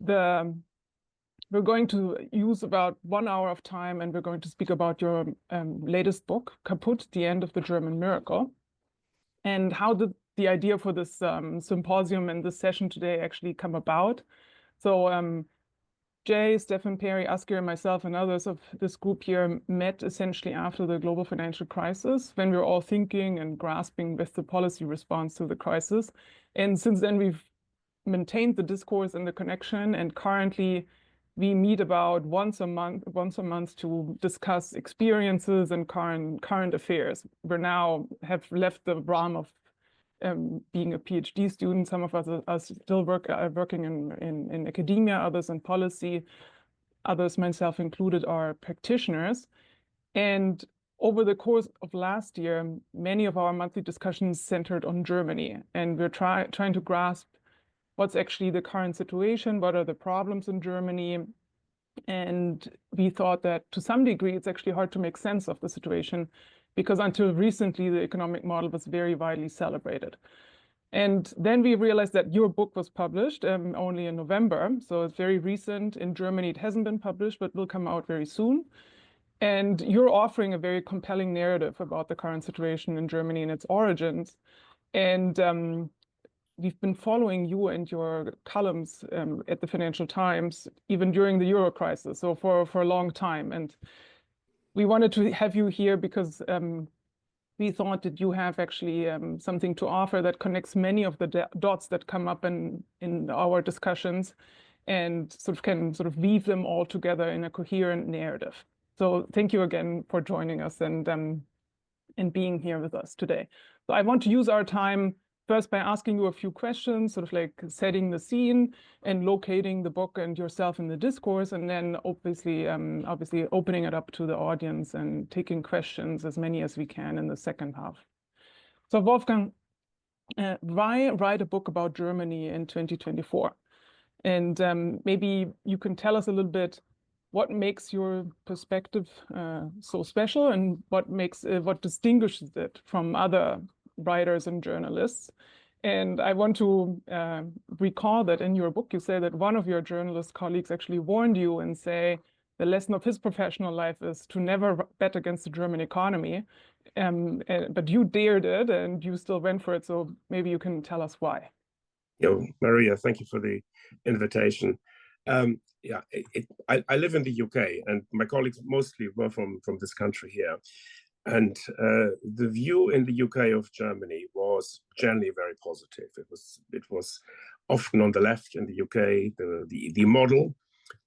We're going to use about 1 hour of time, and we're going to speak about your latest book, Kaput, The End of the German Miracle. And how did the idea for this symposium and this session today actually come about? So Jay, Stefan, Perry, Asker, myself, and others of this group here met essentially after the global financial crisis, when we were all thinking and grasping with the policy response to the crisis. And since then, we've maintained the discourse and the connection, and currently we meet about once a month to discuss experiences and current affairs. We now have left the realm of being a PhD student. Some of us are still working in academia, others in policy, others, myself included, are practitioners. And over the course of last year, many of our monthly discussions centered on Germany, and we're trying to grasp what's actually the current situation, what are the problems in Germany. And we thought that to some degree, it's actually hard to make sense of the situation, because until recently, the economic model was very widely celebrated. And then we realized that your book was published only in November. So it's very recent. In Germany, it hasn't been published, but will come out very soon. And you're offering a very compelling narrative about the current situation in Germany and its origins. And we've been following you and your columns at the Financial Times, even during the Euro crisis, so for a long time. And we wanted to have you here because we thought that you have actually something to offer that connects many of the dots that come up in our discussions, and can weave them all together in a coherent narrative. So thank you again for joining us and being here with us today. So I want to use our time first by asking you a few questions, setting the scene and locating the book and yourself in the discourse, and then obviously opening it up to the audience and taking questions, as many as we can, in the second half. So Wolfgang, why write a book about Germany in 2024? And maybe you can tell us a little bit what makes your perspective so special, and what distinguishes it from other writers and journalists. And I want to recall that in your book, you say that one of your journalist colleagues actually warned you and say the lesson of his professional life is to never bet against the German economy. But you dared it, and you still went for it. So maybe you can tell us why. Maria, thank you for the invitation. I live in the UK, and my colleagues mostly were from this country here. And the view in the UK of Germany was generally very positive. It was often on the left in the UK, the model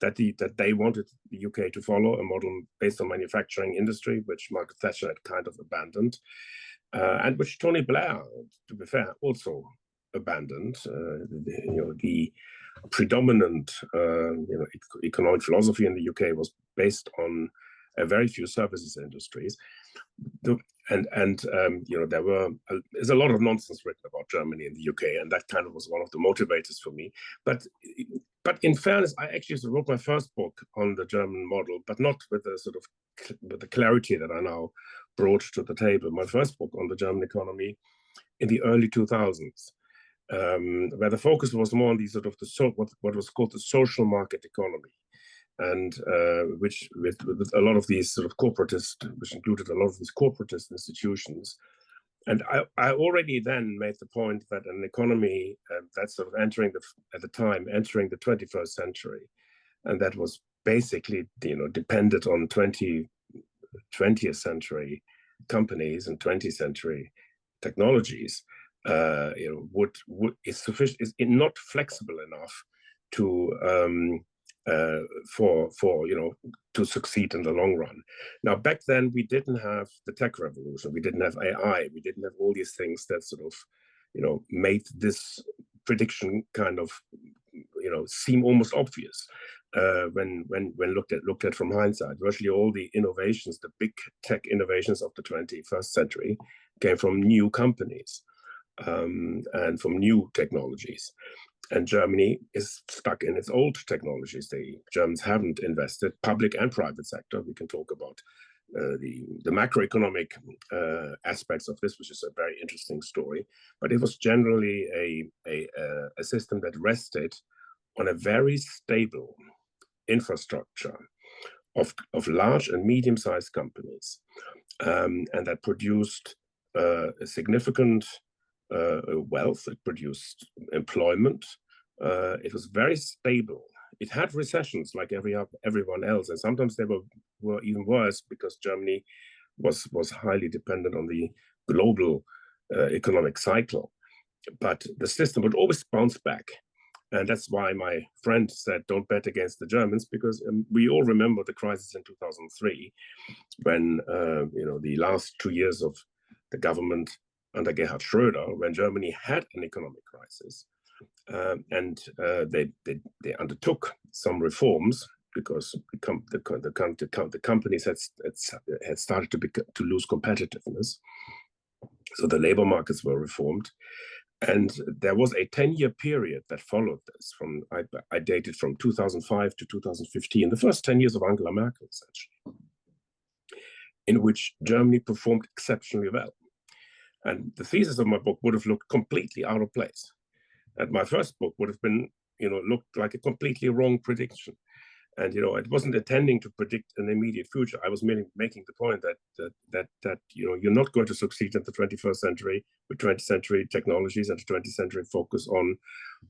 that they wanted the UK to follow, a model based on manufacturing industry, which Margaret Thatcher had kind of abandoned, and which Tony Blair, to be fair, also abandoned. The predominant economic philosophy in the UK was based on very few services industries. There's a lot of nonsense written about Germany in the UK, and that kind of was one of the motivators for me. But in fairness, I actually wrote my first book on the German model, but not with the clarity that I now brought to the table. My first book on the German economy in the early 2000s, where the focus was more on what was called the social market economy. And which with a lot of these which included a lot of these corporatist institutions. And I already then made the point that an economy that's entering the 21st century, and that was basically dependent on 20th century companies and 20th century technologies, is not flexible enough to to succeed in the long run. Now, back then, we didn't have the tech revolution. We didn't have AI. We didn't have all these things that made this prediction seem almost obvious when looked at from hindsight. Virtually all the innovations, the big tech innovations of the 21st century, came from new companies and from new technologies. And Germany is stuck in its old technologies. The Germans haven't invested, public and private sector. We can talk about the macroeconomic aspects of this, which is a very interesting story. But it was generally a system that rested on a very stable infrastructure of large and medium-sized companies, and that produced a significant wealth. It produced employment. It was very stable. It had recessions like everyone else, and sometimes they were even worse because Germany was highly dependent on the global economic cycle. But the system would always bounce back. And that's why my friend said, don't bet against the Germans, because we all remember the crisis in 2003, when, the last 2 years of the government under Gerhard Schröder, when Germany had an economic crisis. And they undertook some reforms because the companies had started to lose competitiveness. So the labor markets were reformed. And there was a 10-year period that followed this. I dated from 2005 to 2015, the first 10 years of Angela Merkel, essentially, in which Germany performed exceptionally well. And the thesis of my book would have looked completely out of place. And my first book would have been, looked like a completely wrong prediction. And, it wasn't intending to predict an immediate future. I was merely making the point that you're not going to succeed in the 21st century with 20th century technologies and the 20th century focus on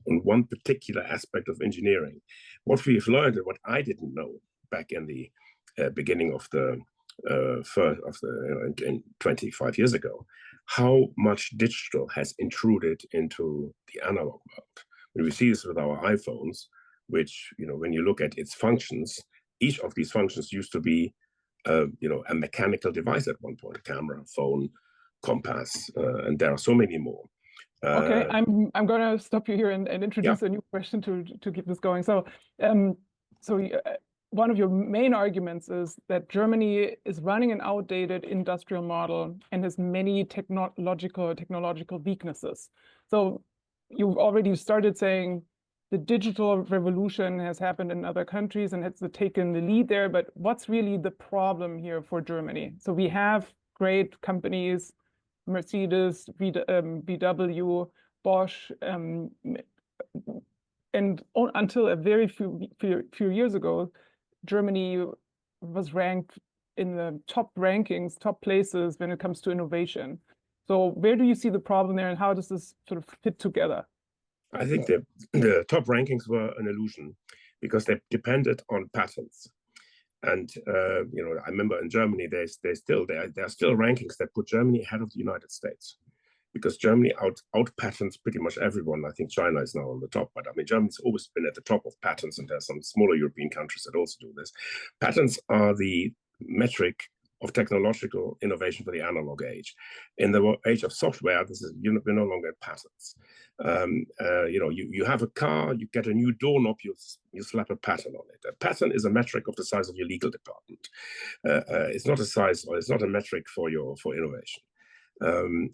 one particular aspect of engineering. What we've learned and what I didn't know back in the beginning of the 25 years ago, how much digital has intruded into the analog world. When we see this with our iPhones, which, when you look at its functions, each of these functions used to be, a mechanical device at one point: a camera, phone, compass, and there are so many more. Okay, I'm going to stop you here and introduce a new question to keep this going. So, one of your main arguments is that Germany is running an outdated industrial model and has many technological weaknesses. So you've already started saying the digital revolution has happened in other countries and has taken the lead there, but what's really the problem here for Germany? So we have great companies, Mercedes, VW, Bosch, and until a very few years ago, Germany was ranked in the top rankings, top places when it comes to innovation. So where do you see the problem there, and how does this sort of fit together? I think the top rankings were an illusion because they depended on patents. And I remember in Germany, there are still rankings that put Germany ahead of the United States, because Germany out patents pretty much everyone. I think China is now on the top, but I mean, Germany's always been at the top of patents, and there are some smaller European countries that also do this. Patents are the metric of technological innovation for the analog age. In the age of software, we're no longer at patents. You have a car, you get a new doorknob, you slap a patent on it. A patent is a metric of the size of your legal department. It's not a size, or it's not a metric for innovation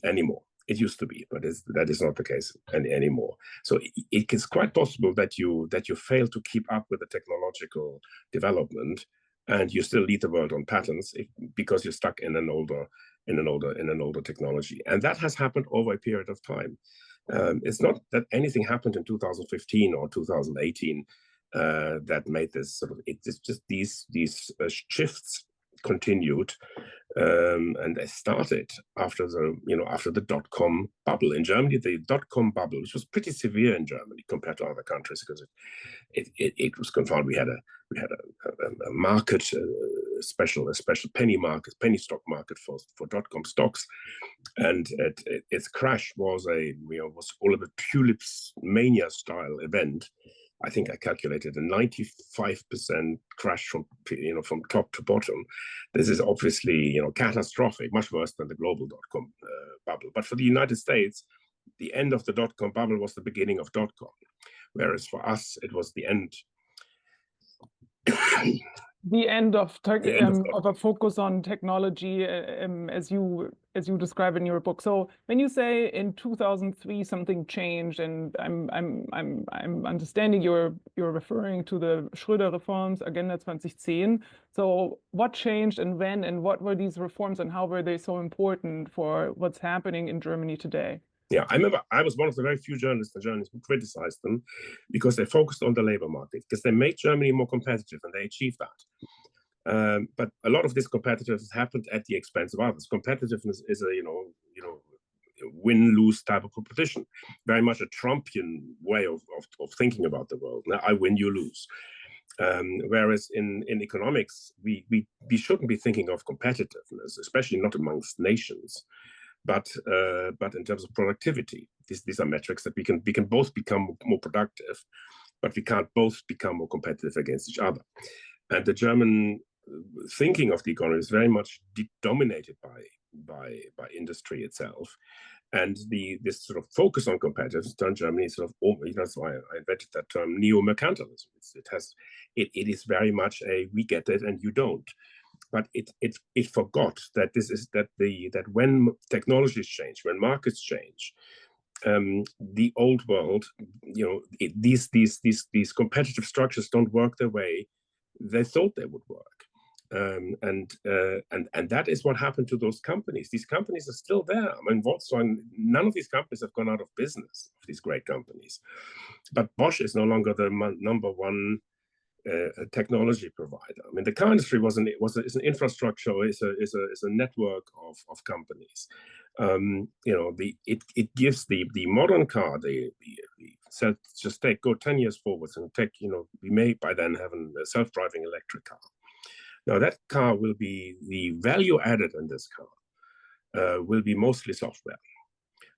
anymore. It used to be, but that is not the case anymore. So it is quite possible that you fail to keep up with the technological development, and you still lead the world on patents because you're stuck in an older technology. And that has happened over a period of time. It's not that anything happened in 2015 or 2018 that made this sort of. It's just these shifts continued, and they started after the dot-com bubble in Germany. The dot-com bubble, which was pretty severe in Germany compared to other countries, because it was confounded. We had a market, a special penny stock market for dot-com stocks, and its crash was all of a tulips mania style event. I think I calculated a 95% crash from top to bottom. This is obviously catastrophic, much worse than the global dot-com bubble. But for the United States, the end of the dot-com bubble was the beginning of dot-com, whereas for us it was the end. The end of a focus on technology, as you describe in your book. So when you say in 2003 something changed, and I'm understanding you're referring to the Schröder reforms, Agenda 2010. So what changed and when, and what were these reforms, and how were they so important for what's happening in Germany today? Yeah, I remember I was one of the very few journalists and journalists who criticized them because they focused on the labor market, because they made Germany more competitive, and they achieved that. But a lot of this competitiveness happened at the expense of others. Competitiveness is a win-lose type of competition, very much a Trumpian way of thinking about the world. Now, I win, you lose. Whereas in economics, we shouldn't be thinking of competitiveness, especially not amongst nations, but in terms of productivity. These are metrics that we can both become more productive, but we can't both become more competitive against each other. And the German thinking of the economy is very much dominated by industry itself. And this sort of focus on competitiveness turned Germany sort of, that's why I invented that term, neo-mercantilism. It is very much a we get it and you don't. But it forgot that that when technologies change, when markets change, the old world, these competitive structures don't work the way they thought they would work. And that is what happened to those companies. These companies are still there. I mean, Volkswagen, none of these companies have gone out of business, these great companies. But Bosch is no longer the number one technology provider. I mean, the car industry is an infrastructure, is a network of companies. It gives the modern car, just go 10 years forwards and we may by then have a self-driving electric car. Now that car will be, the value added in this car will be mostly software.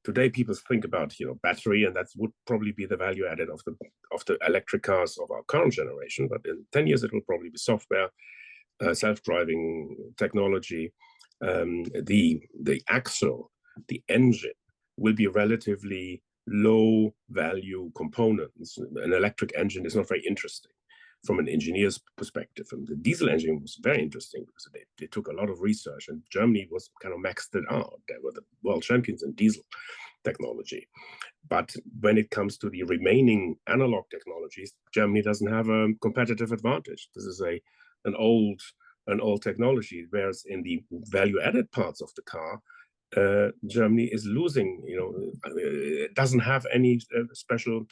Today, people think about battery, and that would probably be the value added of the electric cars of our current generation. But in 10 years, it will probably be software, self-driving technology. The axle, the engine, will be relatively low value components. An electric engine is not very interesting from an engineer's perspective. And the diesel engine was very interesting because they took a lot of research, and Germany was kind of maxed it out. They were the world champions in diesel technology. But when it comes to the remaining analog technologies, Germany doesn't have a competitive advantage. This is an old technology, whereas in the value-added parts of the car, Germany is losing. It doesn't have any special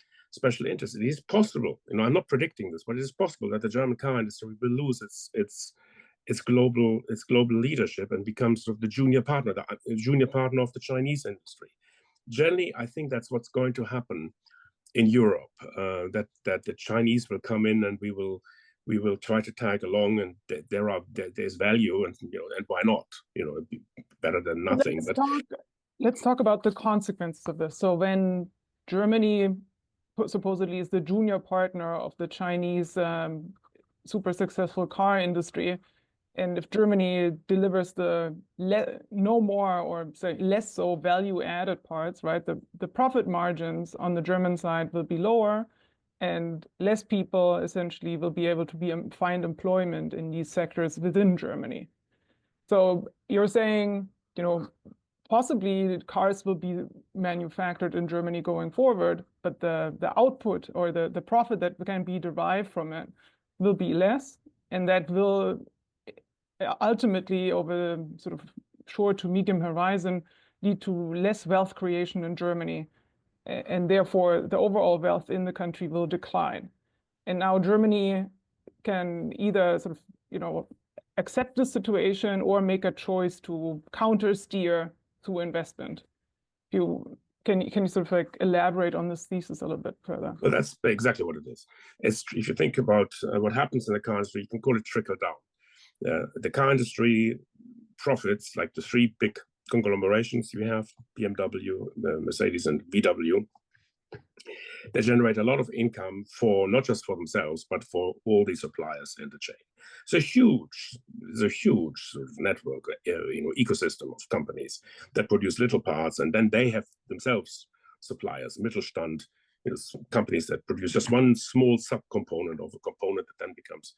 interest. It is possible. I'm not predicting this, but it is possible that the German car industry will lose its global leadership and become sort of the junior partner of the Chinese industry. Generally, I think that's what's going to happen in Europe. That the Chinese will come in, and we will try to tag along, and there's value, and and why not? It'd be better than nothing. Let's talk about the consequences of this. So when Germany supposedly is the junior partner of the Chinese super successful car industry, and if Germany delivers the no more, or say less so, value-added parts, right? The profit margins on the German side will be lower, and less people essentially will be able to find employment in these sectors within Germany. So you're saying, possibly cars will be manufactured in Germany going forward, but the output or the profit that can be derived from it will be less, and that will ultimately, over the sort of short to medium horizon, lead to less wealth creation in Germany, and therefore the overall wealth in the country will decline. And now Germany can either sort of accept the situation or make a choice to counter-steer through investment. Can you sort of elaborate on this thesis a little bit further? Well, that's exactly what it is. If you think about what happens in the car industry, you can call it trickle down. The car industry profits, like the three big conglomerations we have, BMW, Mercedes, and VW, they generate a lot of income not just for themselves, but for all the suppliers in the chain. It's a huge sort of network, ecosystem of companies that produce little parts, and then they have themselves suppliers, Mittelstand, companies that produce just one small subcomponent of a component that then becomes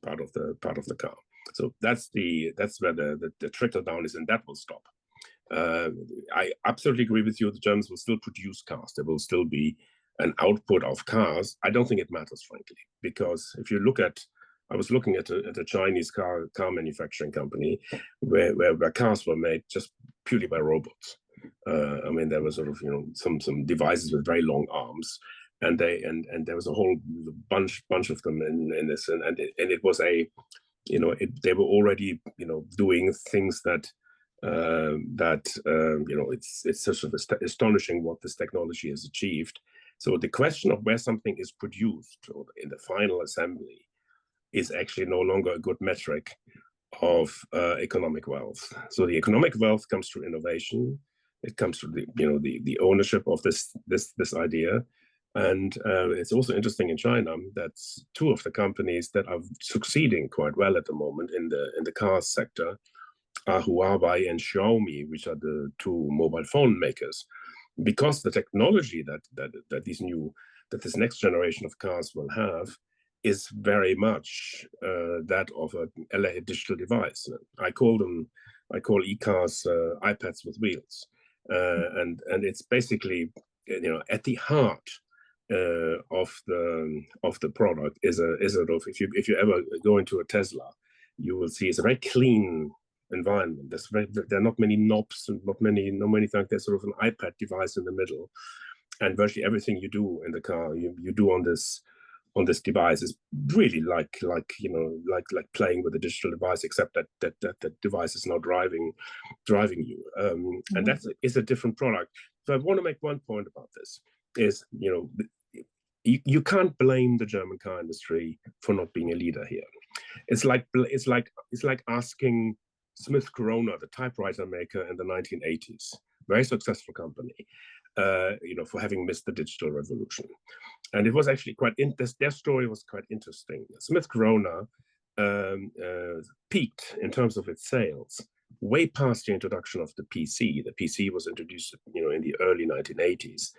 part of the car. So that's where the trickle down is, and that will stop. I absolutely agree with you. The Germans will still produce cars. There will still be an output of cars. I don't think it matters, frankly, because if you look at, I was looking at a Chinese car manufacturing company where cars were made just purely by robots. I mean, there were sort of, you know, some devices with very long arms, and there was a whole bunch of them in this, and it was a, you know, they were already, you know, doing things that you know, it's sort of astonishing what this technology has achieved. So the question of where something is produced or in the final assembly is actually no longer a good metric of economic wealth. So the economic wealth comes through innovation. It comes through the, you know, the ownership of this idea. And it's also interesting in China that two of the companies that are succeeding quite well at the moment in the car sector are Huawei and Xiaomi, which are the two mobile phone makers, because the technology that this next generation of cars will have is very much that of a digital device. I call e-cars iPads with wheels, and it's basically, you know, at the heart of the product is a if you ever go into a Tesla, you will see it's a very clean environment. There are not many knobs and not many things. There's sort of an iPad device in the middle, and virtually everything you do in the car you do on this device is really like you know, like playing with a digital device, except that the device is not driving you, and that is a different product. So I want to make one point about this is, you know, you can't blame the German car industry for not being a leader here. It's like asking Smith Corona, the typewriter maker in the 1980s, very successful company, you know, for having missed the digital revolution. And it was actually their story was quite interesting. Smith Corona peaked in terms of its sales way past the introduction of the PC. The PC was introduced, you know, in the early 1980s.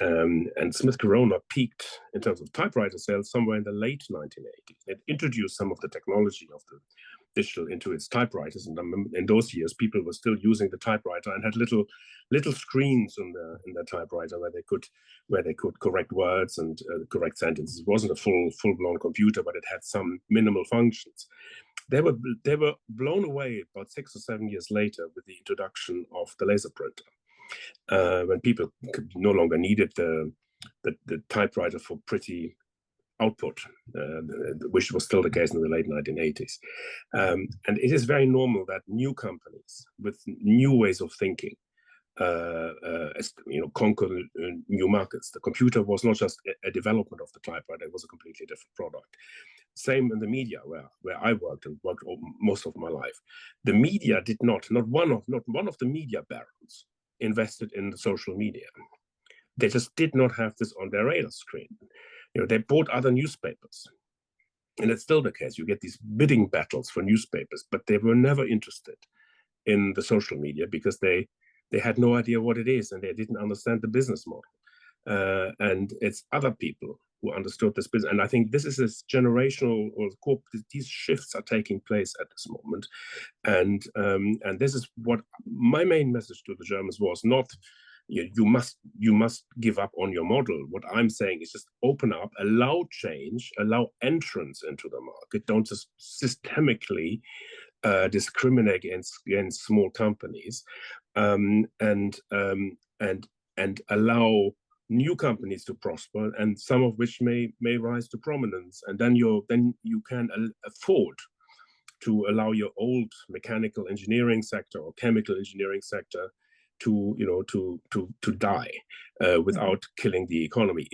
And Smith Corona peaked in terms of typewriter sales somewhere in the late 1980s. It introduced some of the technology of the digital into its typewriters, and in those years people were still using the typewriter and had little screens in the typewriter where they could correct words and correct sentences. It wasn't a full-blown computer, but it had some minimal functions. They were blown away about 6 or 7 years later with the introduction of the laser printer, when people no longer needed the typewriter for pretty output, which was still the case in the late 1980s. And it is very normal that new companies with new ways of thinking, you know, conquer new markets. The computer was not just a development of the typewriter; it was a completely different product. Same in the media, where I worked most of my life. The media did not one of the media barons invested in the social media. They just did not have this on their radar screen. You know, they bought other newspapers, and it's still the case. You get these bidding battles for newspapers, but they were never interested in the social media because they had no idea what it is, and they didn't understand the business model. And it's other people who understood this business. And I think this is this generational, or these shifts are taking place at this moment. And this is what my main message to the Germans was: not, you must give up on your model. What I'm saying is just open up, allow change, allow entrance into the market. Don't just systemically discriminate against small companies, and allow new companies to prosper, and some of which may rise to prominence. And then you can afford to allow your old mechanical engineering sector or chemical engineering sector to die without killing the economy.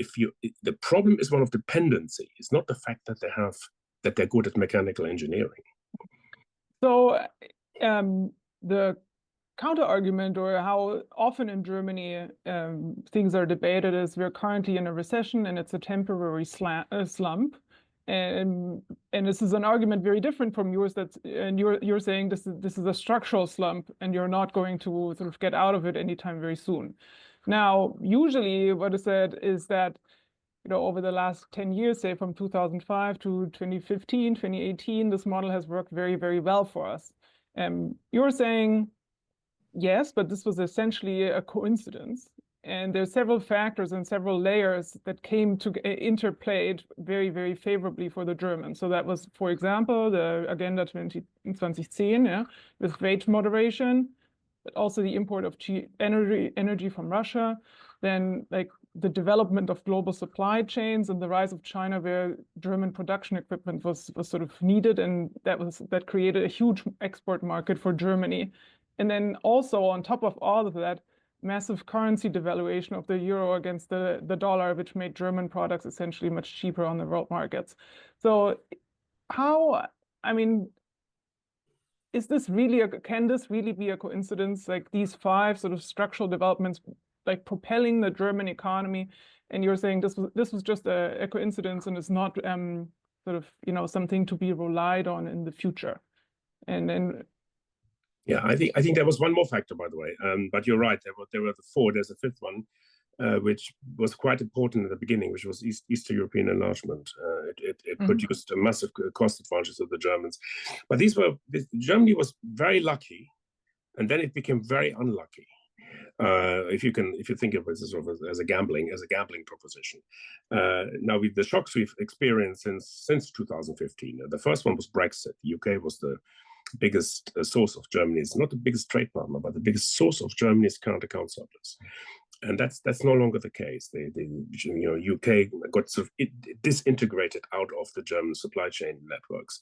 The problem is one of dependency. It's not the fact that they're good at mechanical engineering. So the counter argument, or how often in Germany things are debated, is we're currently in a recession and it's a temporary slump. And this is an argument very different from yours. And you're saying this is a structural slump, and you're not going to sort of get out of it anytime very soon. Now, usually what is said is that, you know, over the last 10 years, say from 2005 to 2015, 2018, this model has worked very, very well for us. You're saying yes, but this was essentially a coincidence. And there's several factors and several layers that came to interplayed very, very favorably for the Germans. So that was, for example, the Agenda 2010, yeah, with wage moderation, but also the import of cheap energy from Russia, then like the development of global supply chains and the rise of China, where German production equipment was sort of needed, and that created a huge export market for Germany. And then also on top of all of that, massive currency devaluation of the euro against the dollar, which made German products essentially much cheaper on the world markets. So I mean, can this really be a coincidence, like these 5 sort of structural developments like propelling the German economy, and you're saying this was just a coincidence and it's not sort of, you know, something to be relied on in the future? And then yeah, I think there was one more factor, by the way, but you're right, there were the 4. There's a 5th one, which was quite important in the beginning, which was Eastern European enlargement. It produced a massive cost advantage of the Germans. But Germany was very lucky, and then it became very unlucky. If you think of it as a gambling proposition. Now, with the shocks we've experienced since 2015, the first one was Brexit. The UK was the biggest source of Germany's, not the biggest trade partner, but the biggest source of Germany's current account surplus. And that's no longer the case. UK got sort of disintegrated out of the German supply chain networks.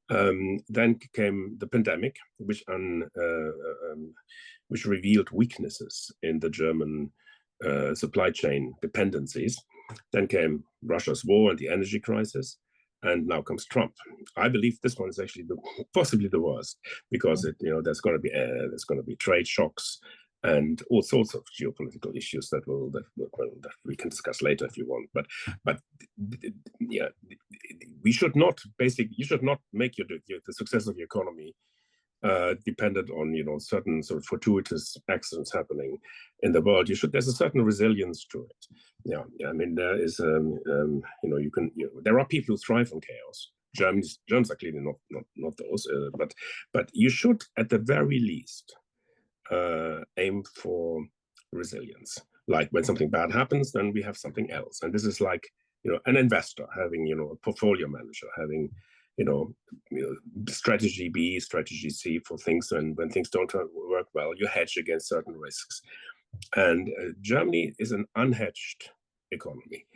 Then came the pandemic, which revealed weaknesses in the German supply chain dependencies. Then came Russia's war and the energy crisis. And now comes Trump. I believe this one is actually possibly the worst, because there's going to be trade shocks and all sorts of geopolitical issues that we can discuss later if you want. But yeah, you should not make the success of your economy dependent on certain sort of fortuitous accidents happening in the world. There's a certain resilience to it. Yeah, I mean, there is there are people who thrive on chaos. Germans are clearly not those, but you should at the very least aim for resilience. Like when something bad happens, then we have something else, and this is like an investor having a portfolio manager having strategy B, strategy C for things, and when things don't work well, you hedge against certain risks. And Germany is an unhedged economy.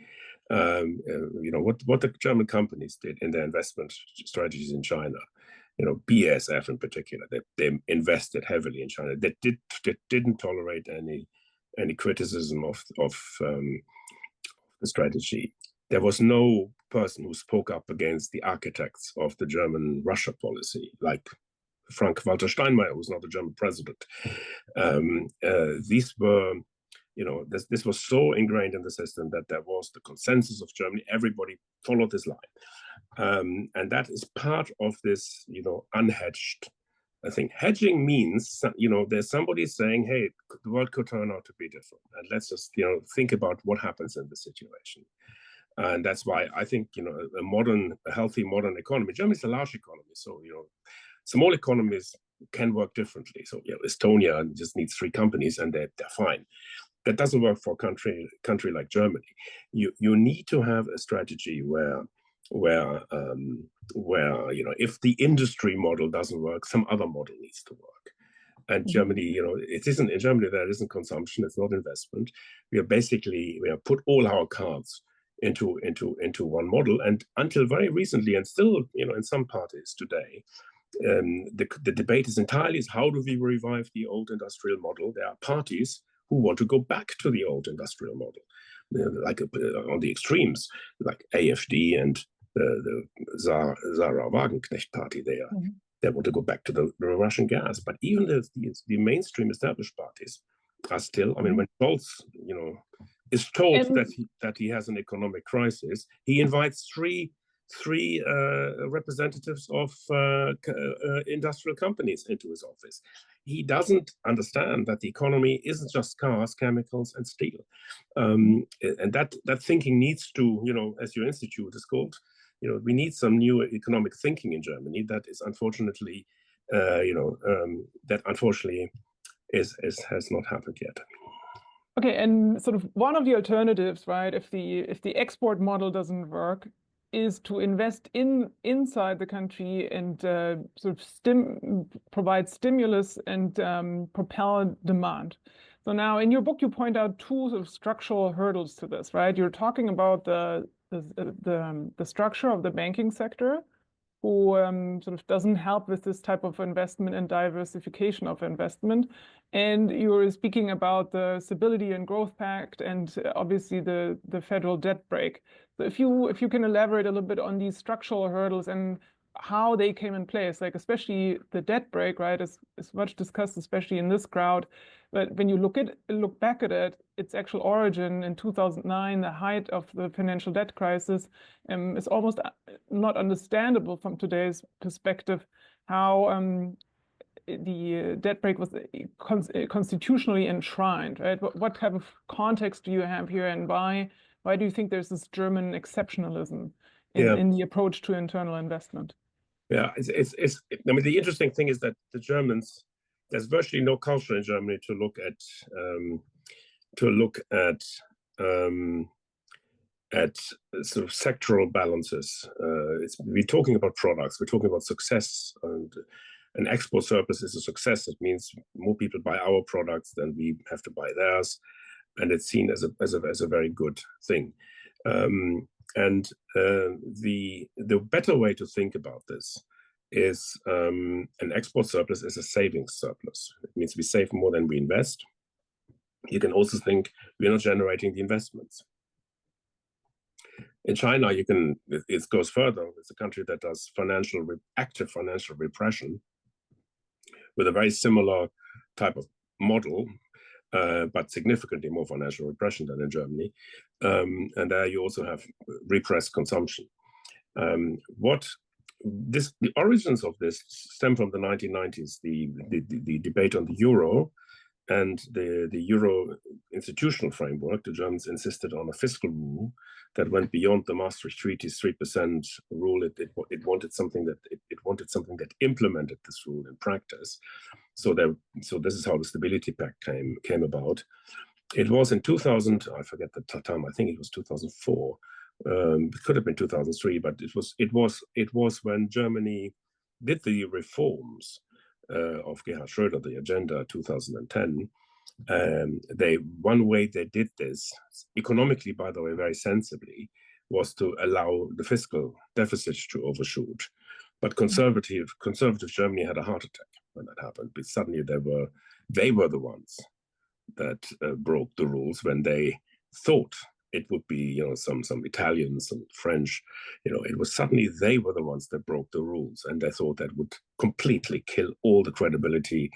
What the German companies did in their investment strategies in China, BASF in particular, they invested heavily in China. They didn't tolerate any criticism of the strategy. There was no person who spoke up against the architects of the German Russia policy, like Frank-Walter Steinmeier, who's not the German president. These were, this was so ingrained in the system that there was the consensus of Germany. Everybody followed this line. And that is part of this, unhedged. I think hedging means, there's somebody saying, hey, the world could turn out to be different. And let's just, think about what happens in this situation. And that's why I think, a healthy modern economy, Germany's a large economy. So, small economies can work differently. So, Estonia just needs 3 companies and they're fine. That doesn't work for a country like Germany. You need to have a strategy where if the industry model doesn't work, some other model needs to work. And Germany, it isn't in Germany. There isn't consumption. It's not investment. We have put all our cards into one model, and until very recently, and still, in some parties today, the debate is entirely how do we revive the old industrial model? There are parties who want to go back to the old industrial model, like on the extremes, like AfD and the Sarah Wagenknecht party. They want to go back to the Russian gas, but even the mainstream established parties are still. I mean, when Scholz, is told that he has an economic crisis, he invites three representatives of industrial companies into his office. He doesn't understand that the economy isn't just cars, chemicals, and steel, and that thinking needs to, as your institute is called, we need some new economic thinking in Germany. That is unfortunately, has not happened yet. Okay, and sort of one of the alternatives, right? If the export model doesn't work, is to invest inside the country and sort of provide stimulus and propel demand. So now in your book, you point out two sort of structural hurdles to this, right? You're talking about the structure of the banking sector, who sort of doesn't help with this type of investment and diversification of investment. And you're speaking about the Stability and Growth Pact and obviously the federal debt brake. So if you can elaborate a little bit on these structural hurdles and how they came in place, like especially the debt brake, right, is much discussed, especially in this crowd. But when you look back at it, its actual origin in 2009, the height of the financial debt crisis, is almost not understandable from today's perspective how the debt brake was constitutionally enshrined, right? What type of context do you have here, and why do you think there's this German exceptionalism in the approach to internal investment? Yeah, I mean, the interesting thing is that the Germans, there's virtually no culture in Germany to look at sort of sectoral balances. We're talking about products, we're talking about success, and an export surplus is a success. It means more people buy our products than we have to buy theirs, and it's seen as a very good thing. The better way to think about this is an export surplus is a savings surplus. It means we save more than we invest. You can also think we're not generating the investments. In China, it goes further. It's a country that does active financial repression with a very similar type of model, but significantly more financial repression than in Germany. And there you also have repressed consumption. The origins of this stem from the 1990s, the debate on the euro and the euro institutional framework. The Germans insisted on a fiscal rule that went beyond the Maastricht Treaty's 3% rule. It wanted something that implemented this rule in practice. So this is how the Stability Pact came about. It was in 2000, I forget the time, I think it was 2004. It could have been 2003, but it was when Germany did the reforms of Gerhard Schröder, the Agenda 2010. One way they did this, economically, by the way, very sensibly, was to allow the fiscal deficits to overshoot. But conservative Germany had a heart attack when that happened. But suddenly they were the ones that broke the rules when they thought it would be, some Italians, some French, it was suddenly they were the ones that broke the rules, and they thought that would completely kill all the credibility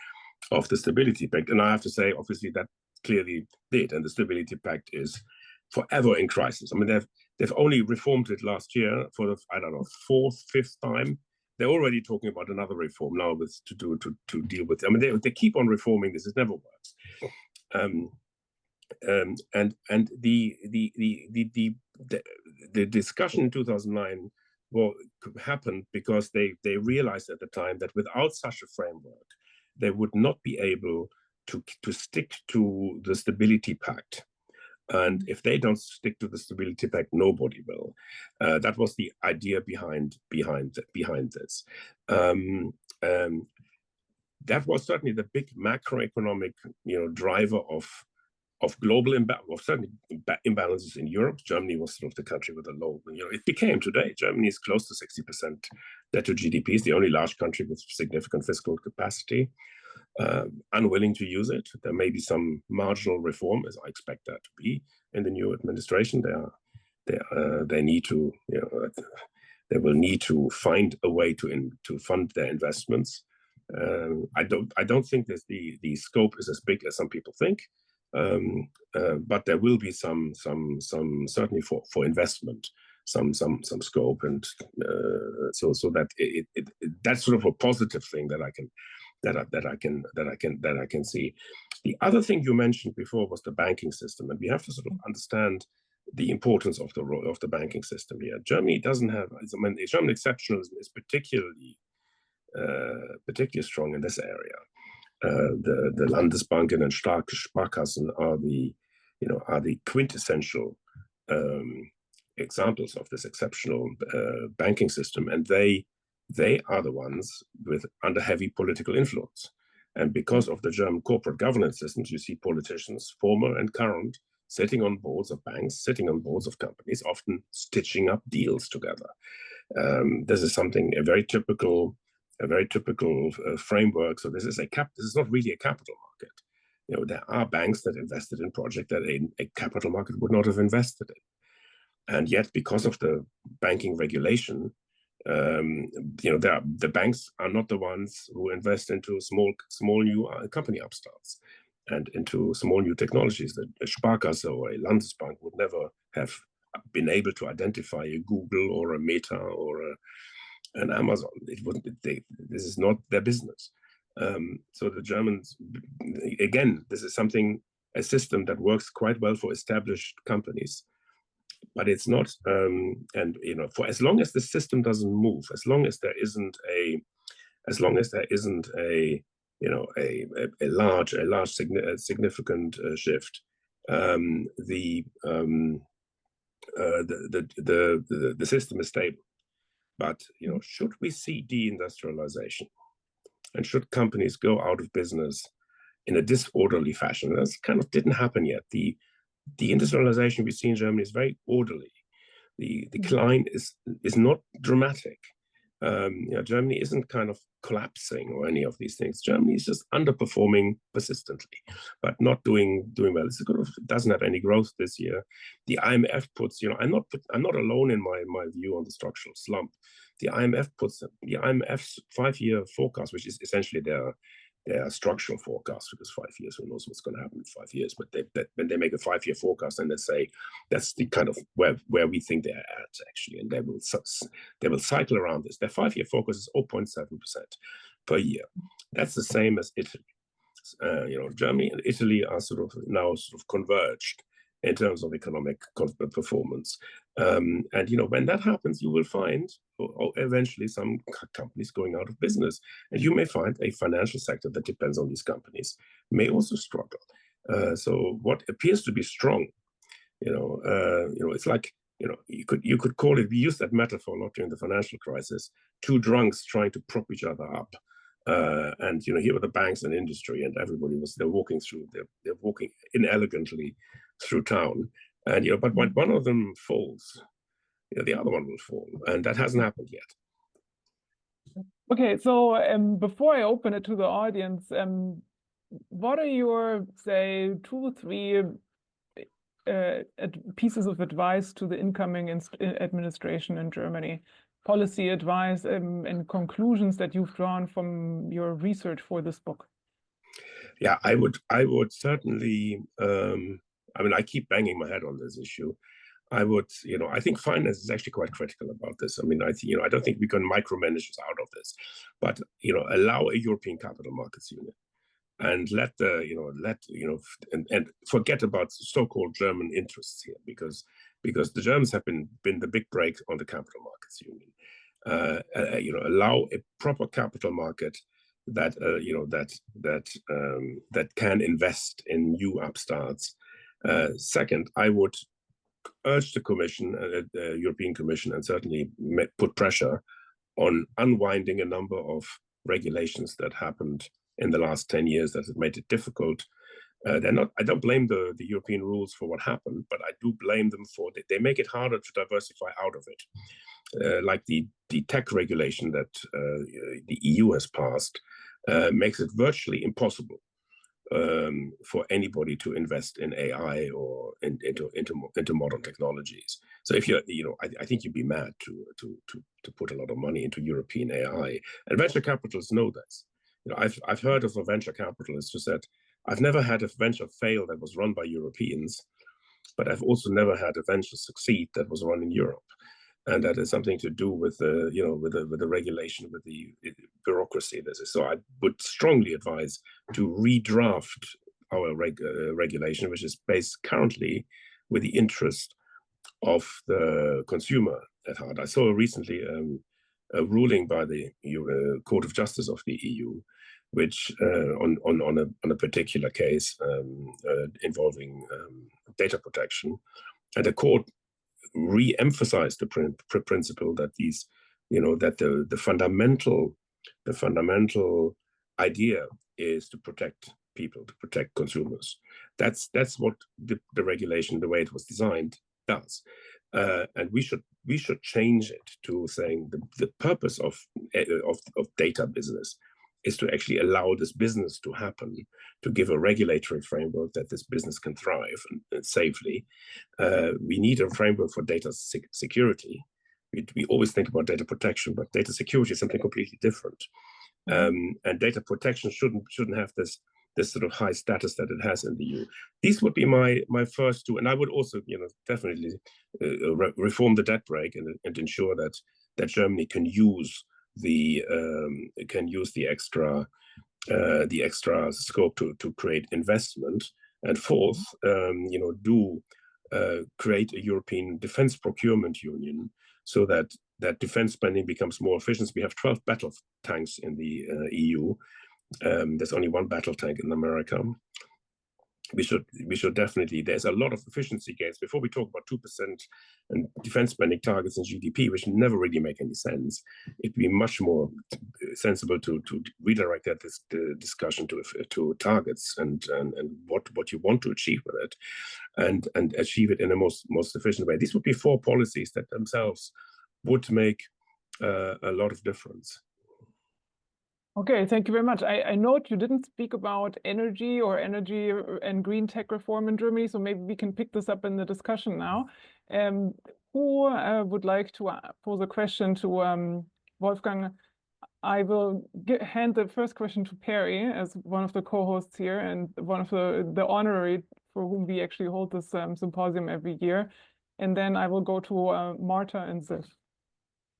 of the Stability Pact. And I have to say, obviously, that clearly did. And the Stability Pact is forever in crisis. I mean, they've only reformed it last year for the, I don't know, fourth, fifth time. They're already talking about another reform now to deal with. I mean, they keep on reforming this. It never works. And the discussion in 2009 happened because they realized at the time that without such a framework, they would not be able to stick to the Stability Pact. And if they don't stick to the Stability Pact, nobody will. That was the idea behind this. That was certainly the big macroeconomic, driver of global imbalances in Europe. Germany was sort of the country with a low, it became today. Germany is close to 60% debt to GDP. It's the only large country with significant fiscal capacity, unwilling to use it. There may be some marginal reform, as I expect there to be in the new administration. They need to, they will need to find a way to fund their investments. I don't think that the scope is as big as some people think. But there will be some certainly for investment, some scope, and so that that's sort of a positive thing that I can see. The other thing you mentioned before was the banking system, and we have to sort of understand the importance of the role of the banking system here. Germany doesn't have. I mean, German exceptionalism is particularly strong in this area. The Landesbanken and Sparkassen are the quintessential examples of this exceptional banking system, and they are the ones under heavy political influence. And because of the German corporate governance systems, you see politicians, former and current, sitting on boards of banks, sitting on boards of companies, often stitching up deals together. This is a very typical framework. So this is not really a capital market. You know, there are banks that invested in projects that a capital market would not have invested in. And yet, because of the banking regulation, you know, the banks are not the ones who invest into small new company upstarts and into small new technologies. That a Sparkasse or a Landesbank would never have been able to identify a Google or a Meta or an Amazon. This is not their business. So the Germans, again, this is a system that works quite well for established companies, but it's not. And you know, for as long as the system doesn't move, as long as there isn't a you know a large significant shift, the system is stable. But you know, should we see deindustrialization, and should companies go out of business in a disorderly fashion? That kind of didn't happen yet. The industrialization we see in Germany is very orderly. The decline is not dramatic. You know, Germany isn't kind of collapsing or any of these things. Germany is just underperforming persistently, but not doing well. It doesn't have any growth this year. The IMF puts, you know, I'm not alone in my view on the structural slump. The IMF puts the IMF's 5-year forecast, which is essentially their structural forecast, because 5 years, who knows what's going to happen in 5 years, but when they make a 5-year forecast and they say that's the kind of where we think they're at, actually, and they will cycle around this. Their 5-year forecast is 0.7% per year. That's the same as Italy. You know, Germany and Italy are now converged in terms of economic performance. And you know, when that happens, you will find eventually some companies going out of business, and you may find a financial sector that depends on these companies may also struggle. So what appears to be strong, you know, it's like, you know, you could call it. We used that metaphor a lot during the financial crisis. Two drunks trying to prop each other up. And you know, here were the banks and industry, and everybody they're walking inelegantly through town, and you know, but when one of them falls, you know, the other one will fall, and that hasn't happened yet. Okay, so before I open it to the audience, what are your, say, 2 or 3 pieces of advice to the incoming administration in Germany? Policy advice and conclusions that you've drawn from your research for this book? Yeah, I would certainly. I mean, I keep banging my head on this issue. You know, I think finance is actually quite critical about this. I mean, you know, I don't think we can micromanage out of this, but you know, allow a European Capital Markets Union, and and forget about so-called German interests here, because the Germans have been the big break on the Capital Markets Union. You know, allow a proper capital market that you know that can invest in new upstarts. Second, I would urge the Commission, the European Commission, and certainly put pressure on unwinding a number of regulations that happened in the last 10 years that have made it difficult. I don't blame the European rules for what happened, but I do blame them for they make it harder to diversify out of it. Like the tech regulation that the EU has passed makes it virtually impossible for anybody to invest in AI or into modern technologies. So if I think you'd be mad to put a lot of money into European AI, and venture capitalists know this. You know, I've heard of a venture capitalist who said, "I've never had a venture fail that was run by Europeans, but I've also never had a venture succeed that was run in Europe." And that has something to do with the regulation, with the bureaucracy. So I would strongly advise to redraft our regulation, which is based currently with the interest of the consumer at heart. I saw recently a ruling by the Court of Justice of the EU, which on a particular case involving data protection, and the court re-emphasize the principle that these, that the fundamental idea is to protect people, to protect consumers. That's what the regulation, the way it was designed, does. And we should change it to saying the purpose of data business is to actually allow this business to happen, to give a regulatory framework that this business can thrive and safely. We need a framework for data security. We always think about data protection, but data security is something completely different. And data protection shouldn't have this sort of high status that it has in the EU. These would be my first two, and I would also, definitely reform the debt brake and ensure that Germany can use the extra scope to create investment. And fourth, do create a European defense procurement union so that defense spending becomes more efficient. We have 12 battle tanks in the EU. There's only one battle tank in America. We should definitely, there's a lot of efficiency gains before we talk about 2% and defense spending targets in GDP, which never really make any sense. It'd be much more sensible to redirect that discussion to targets and what you want to achieve with it, and achieve it in the most efficient way. These would be 4 policies that themselves would make a lot of difference. Okay, thank you very much. I note you didn't speak about energy and green tech reform in Germany, so maybe we can pick this up in the discussion now. Who would like to pose a question to Wolfgang? I will hand the first question to Perry as one of the co-hosts here and one of the honorary for whom we actually hold this symposium every year. And then I will go to Marta and Ziv.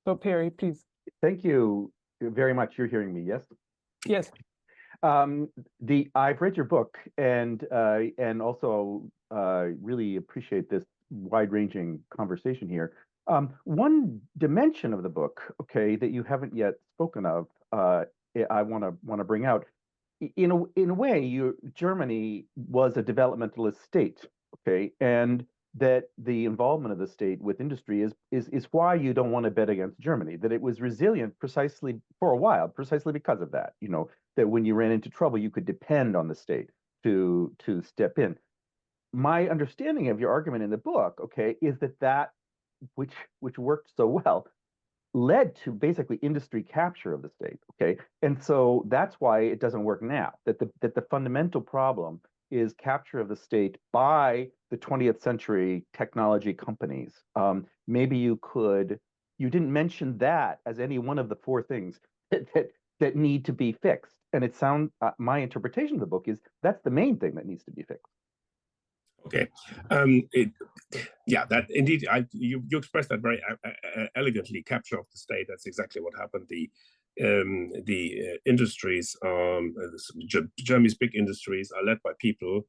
So Perry, please. Thank you very much. You're hearing me, yes? Yes. I've read your book and also really appreciate this wide-ranging conversation here. One dimension of the book, okay, that you haven't yet spoken of, I want to bring out. In a way, Germany was a developmentalist state, okay, and that the involvement of the state with industry is why you don't want to bet against Germany, that it was resilient precisely for a while, precisely because of that, that when you ran into trouble, you could depend on the state to step in. My understanding of your argument in the book, okay, is that which worked so well led to basically industry capture of the state, okay? And so that's why it doesn't work now, that the fundamental problem is capture of the state by the 20th century technology companies. Maybe you didn't mention that as any one of the 4 things that need to be fixed. And it sounds, my interpretation of the book is that's the main thing that needs to be fixed. Okay, that indeed, you expressed that very elegantly. Capture of the state. That's exactly what happened. The industries, Germany's big industries, are led by people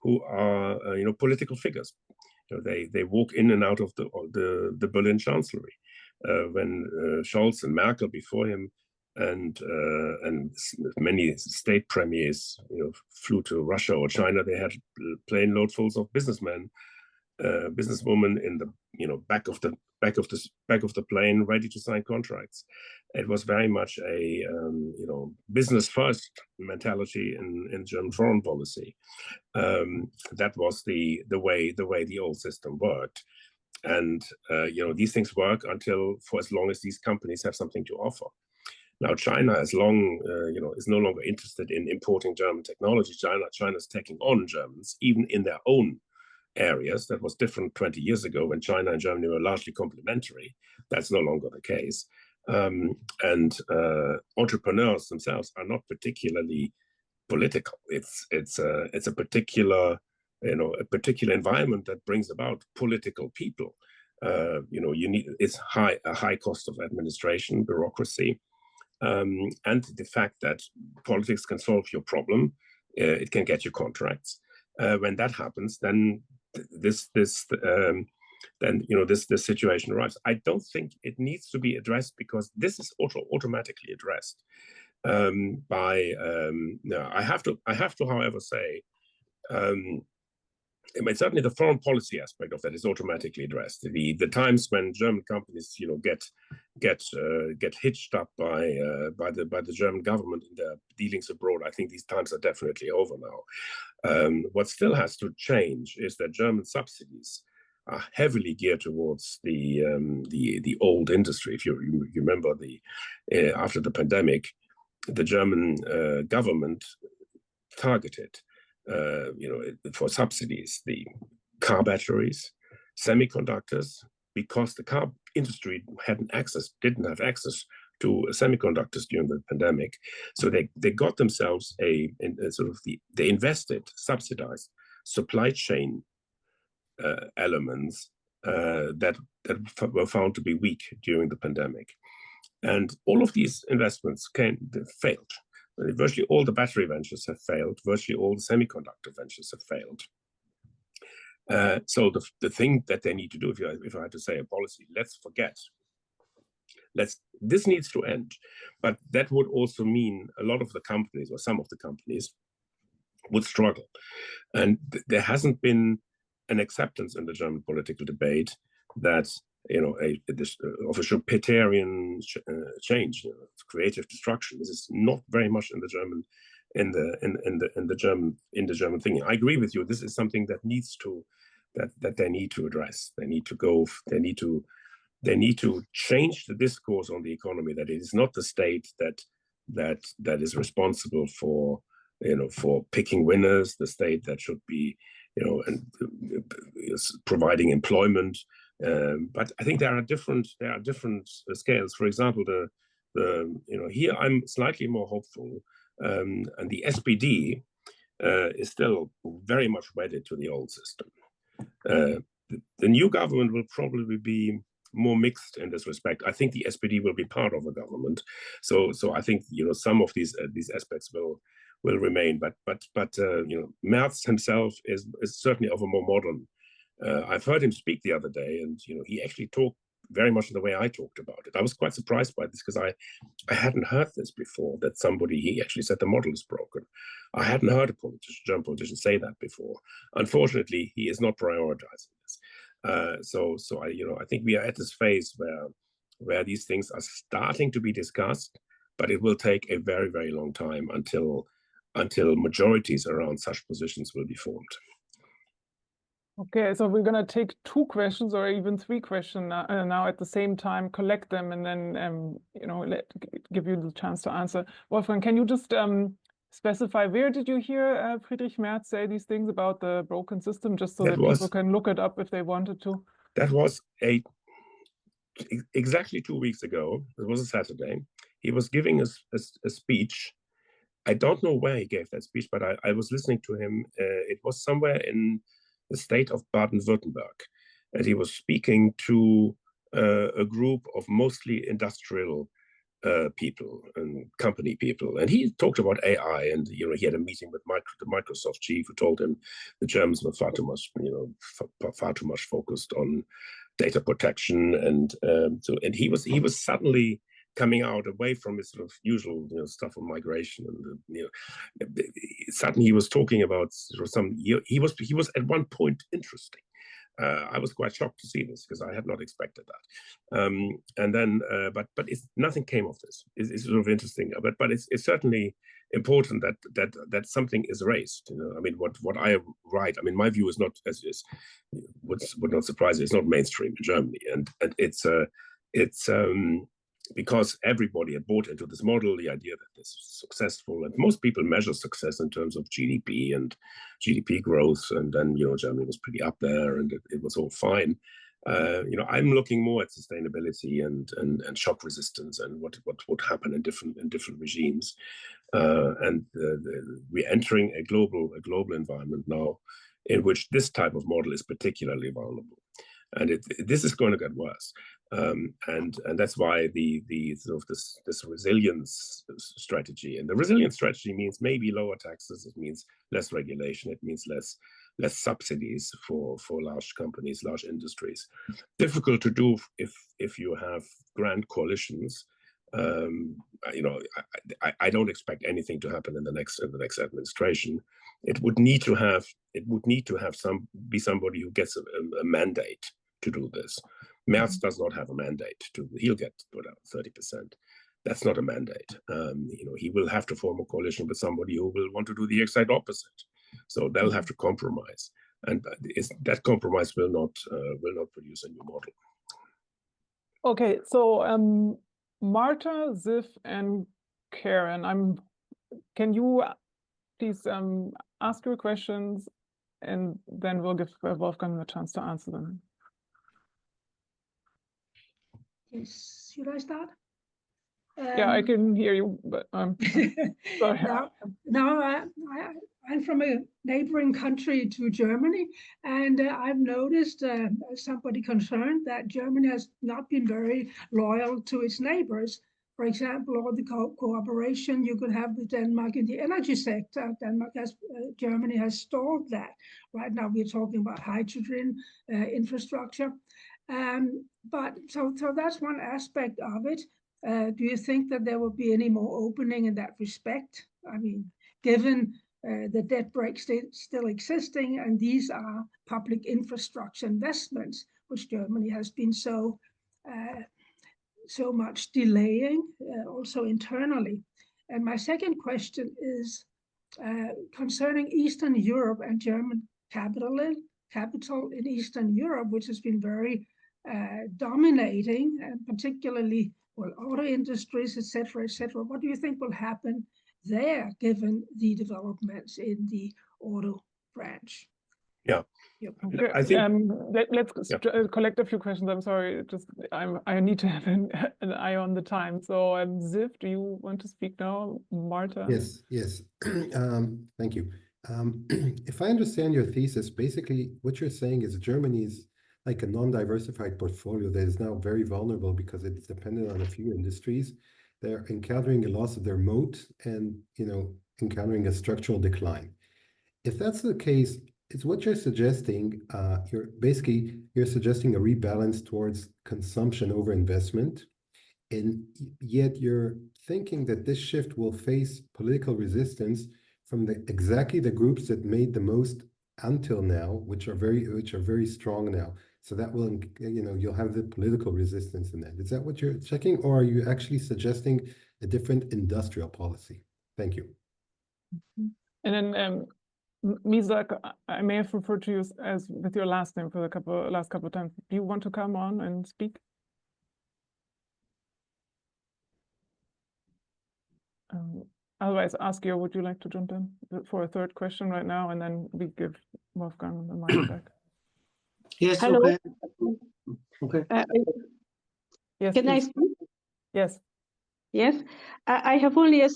who are, political figures. They walk in and out of the Berlin Chancellery. When Scholz and Merkel before him and many state premiers, flew to Russia or China, they had plane loadfuls of businessmen, businesswomen in the back of the plane, ready to sign contracts. It was very much a business first mentality in German foreign policy. That was the way the old system worked, and these things work for as long as these companies have something to offer. Now, China is no longer interested in importing German technology. China's taking on Germans, even in their own areas. That was different 20 years ago when China and Germany were largely complementary. That's no longer the case. And entrepreneurs themselves are not particularly political. It's a particular environment that brings about political people. It's a high cost of administration, bureaucracy. And the fact that politics can solve your problem, it can get you contracts. When that happens, then this situation arrives. I don't think it needs to be addressed because this is automatically addressed by. I have to, however, say I mean, certainly the foreign policy aspect of that is automatically addressed. The times when German companies, get hitched up by the German government in their dealings abroad, I think these times are definitely over now. What still has to change is that German subsidies are heavily geared towards the old industry. If you remember after the pandemic, the German government targeted for subsidies the car batteries, semiconductors, because the car industry didn't have access to semiconductors during the pandemic. So they got themselves they invested, subsidized supply chain elements that were found to be weak during the pandemic. And all of these investments failed. Virtually all the battery ventures have failed. Virtually all the semiconductor ventures have failed. So the thing that they need to do, if I had to say a policy, let's forget. This needs to end. But that would also mean a lot of the companies, or some of the companies, would struggle. And there hasn't been an acceptance in the German political debate that this official Schumpeterian change, creative destruction. This is not very much in the German, in the German thinking. I agree with you. This is something that that they need to address. They need to change the discourse on the economy, that it is not the state that is responsible for picking winners. The state that should be providing employment. But I think there are different scales. For example, here I'm slightly more hopeful, and the SPD is still very much wedded to the old system. The new government will probably be more mixed in this respect. I think the SPD will be part of the government, so I think some of these aspects will remain. But Merz himself is certainly of a more modern. I've heard him speak the other day, and he actually talked very much in the way I talked about it. I was quite surprised by this, because I hadn't heard this before, that he actually said the model is broken. I hadn't heard a German politician say that before. Unfortunately, he is not prioritizing this. So I think we are at this phase where these things are starting to be discussed, but it will take a very, very long time until majorities around such positions will be formed. Okay, so we're going to take 2 questions or even 3 questions now at the same time, collect them, and then give you the chance to answer. Wolfgang, can you just specify, where did you hear Friedrich Merz say these things about the broken system, just so that people can look it up if they wanted to? That was exactly 2 weeks ago. It was a Saturday. He was giving a speech. I don't know where he gave that speech, but I was listening to him. It was somewhere in the state of Baden-Württemberg, and he was speaking to a group of mostly industrial people and company people, and he talked about AI, and he had a meeting with the Microsoft chief, who told him the Germans were far too much focused on data protection, and he was suddenly coming out away from his sort of usual stuff on migration, and suddenly he was talking about he was at one point interesting. I was quite shocked to see this, because I had not expected that. And then, but nothing came of this. It's sort of interesting, but it's certainly important that something is raised. I mean, what I write. I mean, my view is not would not surprise you. It's not mainstream in Germany, and it's because everybody had bought into this model, the idea that this is successful, and most people measure success in terms of GDP and GDP growth, and then Germany was pretty up there, and it was all fine. I'm looking more at sustainability and shock resistance, and what would happen in different regimes, and we're entering a global environment now, in which this type of model is particularly vulnerable, and this is going to get worse. And that's why the sort of this resilience strategy, and the resilience strategy means maybe lower taxes, it means less regulation, it means less subsidies for large companies, large industries. Difficult to do if you have grand coalitions. I don't expect anything to happen in the next administration. it would need to have somebody who gets a mandate to do this. Merz does not have a mandate he'll get 30%. That's not a mandate. He will have to form a coalition with somebody who will want to do the exact opposite. So they'll have to compromise, and that compromise will not produce a new model. Okay, so Marta, Ziv, and Karen, can you please ask your questions, and then we'll give Wolfgang the chance to answer them. Yes, should I start? Yeah, I can hear you, but sorry. Now I'm from a neighboring country to Germany, and I've noticed, as somebody concerned, that Germany has not been very loyal to its neighbors. For example, all the cooperation you could have with Denmark in the energy sector. Germany has stalled that. Right now we're talking about hydrogen infrastructure. But so that's one aspect of it. Do you think that there will be any more opening in that respect? I mean, given the debt break still existing, and these are public infrastructure investments, which Germany has been so much delaying, also internally. And my second question is concerning Eastern Europe and German capital in Eastern Europe, which has been very dominating, and particularly auto industries, etc., etc. What do you think will happen there, given the developments in the auto branch? Yeah, okay. I think let's collect a few questions. I'm sorry, I need to have an eye on the time. So Ziv, do you want to speak now? Marta? Yes. Thank you. If I understand your thesis, basically what you're saying is Germany is like a non-diversified portfolio that is now very vulnerable because it's dependent on a few industries. They're encountering a loss of their moat and encountering a structural decline. If that's the case, it's what you're suggesting. You're suggesting a rebalance towards consumption over investment, and yet you're thinking that this shift will face political resistance from exactly the groups that made the most until now, which are very strong now. So that will, you'll have the political resistance in that. Is that what you're checking, or are you actually suggesting a different industrial policy? Thank you. And then Misak, I may have referred to you as with your last name for the last couple of times. Do you want to come on and speak? Otherwise, Askio, would you like to jump in for a third question right now, and then we give Wolfgang the mic back? Yes. Hello. Okay. Yes. Can please. I speak? Yes. Yes. I have only a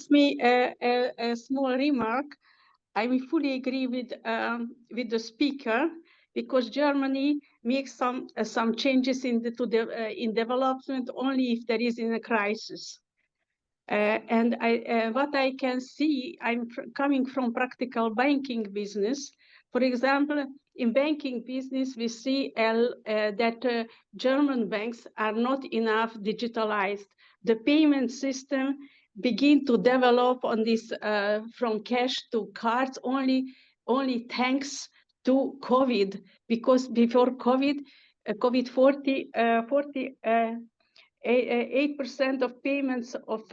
small remark. I fully agree with the speaker, because Germany makes some changes in development only if there is a crisis. And what I can see, I'm coming from practical banking business. For example, in banking business, we see that German banks are not enough digitalized. The payment system begin to develop on this from cash to cards only thanks to COVID, because before COVID, 8% of payments of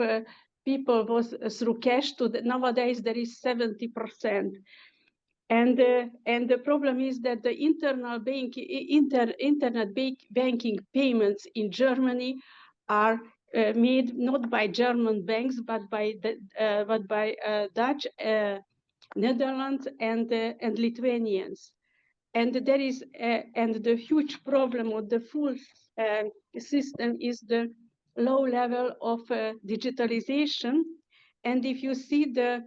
people was through cash. Nowadays there is 70%, and the problem is that the internet banking payments in Germany are made not by German banks but by Dutch, Netherlands, and Lithuanians. And there is and the huge problem of the full system is the low level of digitalization. And if you see the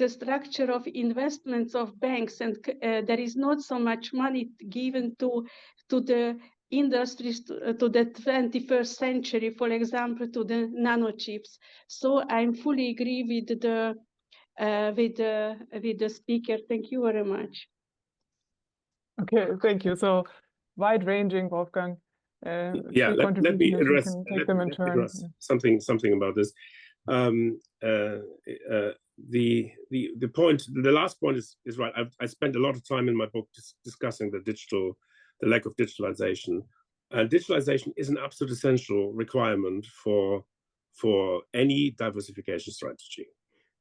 structure of investments of banks, and there is not so much money given to the industries, to the 21st century, for example, to the nanochips. So I'm fully agree with the speaker. Thank you very much. Okay, thank you. So wide-ranging, Wolfgang. Yeah, let me address something about this. the point, the last point is right. I spent a lot of time in my book discussing the lack of digitalization, and digitalization is an absolute essential requirement for any diversification strategy.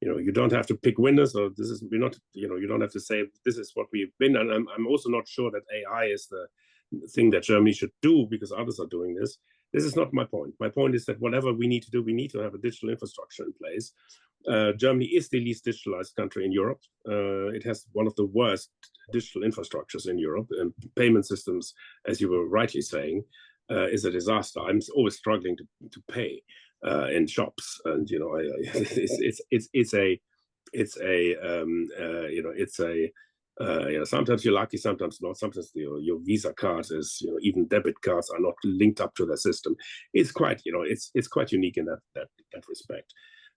You don't have to pick winners, or we're not, you don't have to say this is what we've been. And I'm also not sure that AI is the thing that Germany should do because others are doing this. This is not my point. My point is that whatever we need to do, we need to have a digital infrastructure in place. Germany is the least digitalized country in Europe. It has one of the worst digital infrastructures in Europe, and payment systems, as you were rightly saying, is a disaster. I'm always struggling to pay in shops, and sometimes you're lucky, sometimes not. Sometimes your Visa card is, even debit cards are not linked up to the system. It's quite, it's quite unique in that respect.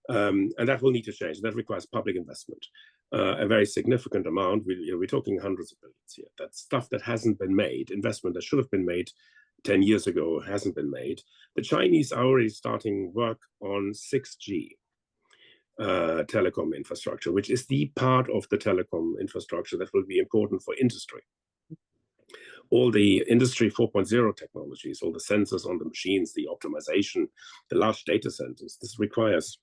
And that will need to change. That requires public investment, a very significant amount. We're talking hundreds of billions here. That's stuff that hasn't been made, investment that should have been made 10 years ago hasn't been made. The Chinese are already starting work on 6G telecom infrastructure, which is the part of the telecom infrastructure that will be important for industry. All the industry 4.0 technologies, all the sensors on the machines, the optimization, the large data centers, this requires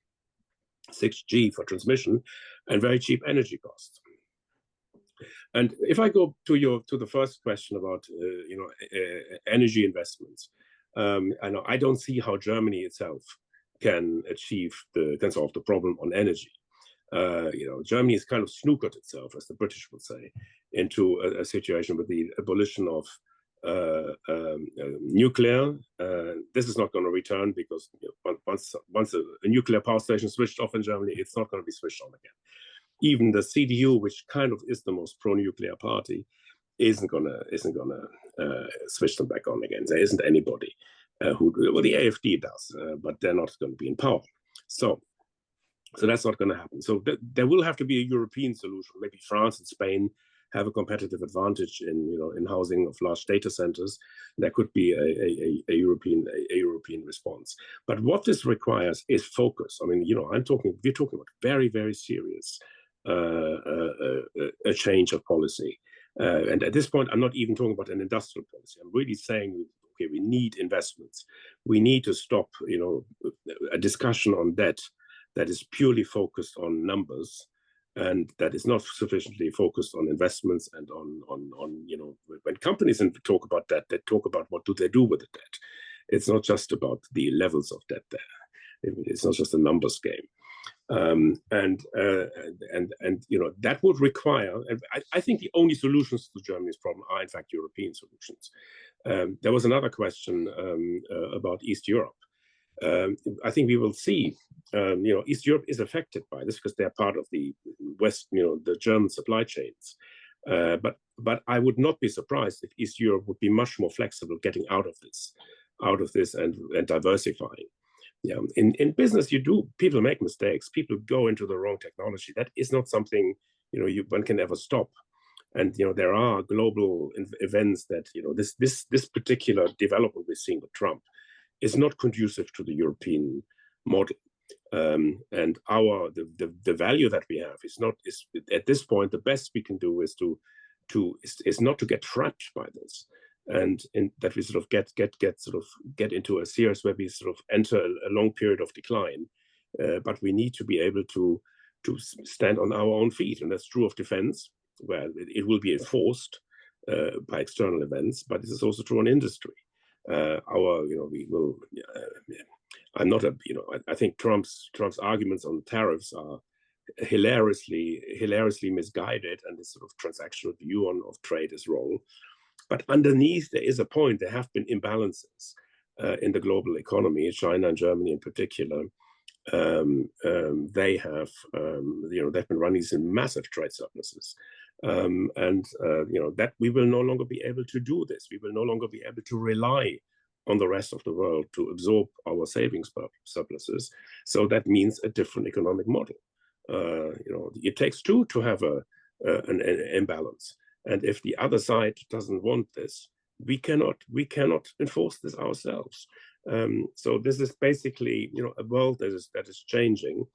6G for transmission and very cheap energy costs. And if I go to the first question about energy investments, I don't see how Germany itself can solve the problem on energy. Germany has kind of snookered itself, as the British would say, into a situation with the abolition of nuclear. This is not going to return because once a nuclear power station is switched off in Germany, it's not going to be switched on again. Even the CDU, which kind of is the most pro-nuclear party, isn't gonna switch them back on again. There isn't anybody well, the AfD does, but they're not going to be in power. So that's not going to happen. So there will have to be a European solution. Maybe France and Spain have a competitive advantage in housing of large data centers. There could be a European response. But what this requires is focus. I mean, we're talking about very, very serious a change of policy. And at this point, I'm not even talking about an industrial policy. I'm really saying, okay, we need investments. We need to stop, a discussion on debt that is purely focused on numbers and that is not sufficiently focused on investments and on when companies talk about debt, they talk about what do they do with the debt. It's not just about the levels of debt there. It's not just a numbers game. That would require, I think the only solutions to Germany's problem are in fact European solutions. There was another question about East Europe. I think we will see, East Europe is affected by this because they're part of the West, the German supply chains. But I would not be surprised if East Europe would be much more flexible getting out of this and diversifying. Yeah, in business, people make mistakes. People go into the wrong technology. That is not something one can ever stop. And there are global events that this particular development we're seeing with Trump is not conducive to the European model. And the value that we have is at this point the best we can do is not to get trapped by this. And that we sort of get into a series where we sort of enter a long period of decline, but we need to be able to stand on our own feet, and that's true of defense, where it will be enforced by external events, but this is also true on industry. I think Trump's arguments on tariffs are hilariously misguided, and this sort of transactional view of trade is wrong. But underneath, there is a point. There have been imbalances in the global economy, China and Germany in particular. They have, they've been running some massive trade surpluses, that we will no longer be able to do this. We will no longer be able to rely on the rest of the world to absorb our savings surpluses. So that means a different economic model. It takes two to have an imbalance. And if the other side doesn't want this, we cannot enforce this ourselves. So this is basically a world that is changing,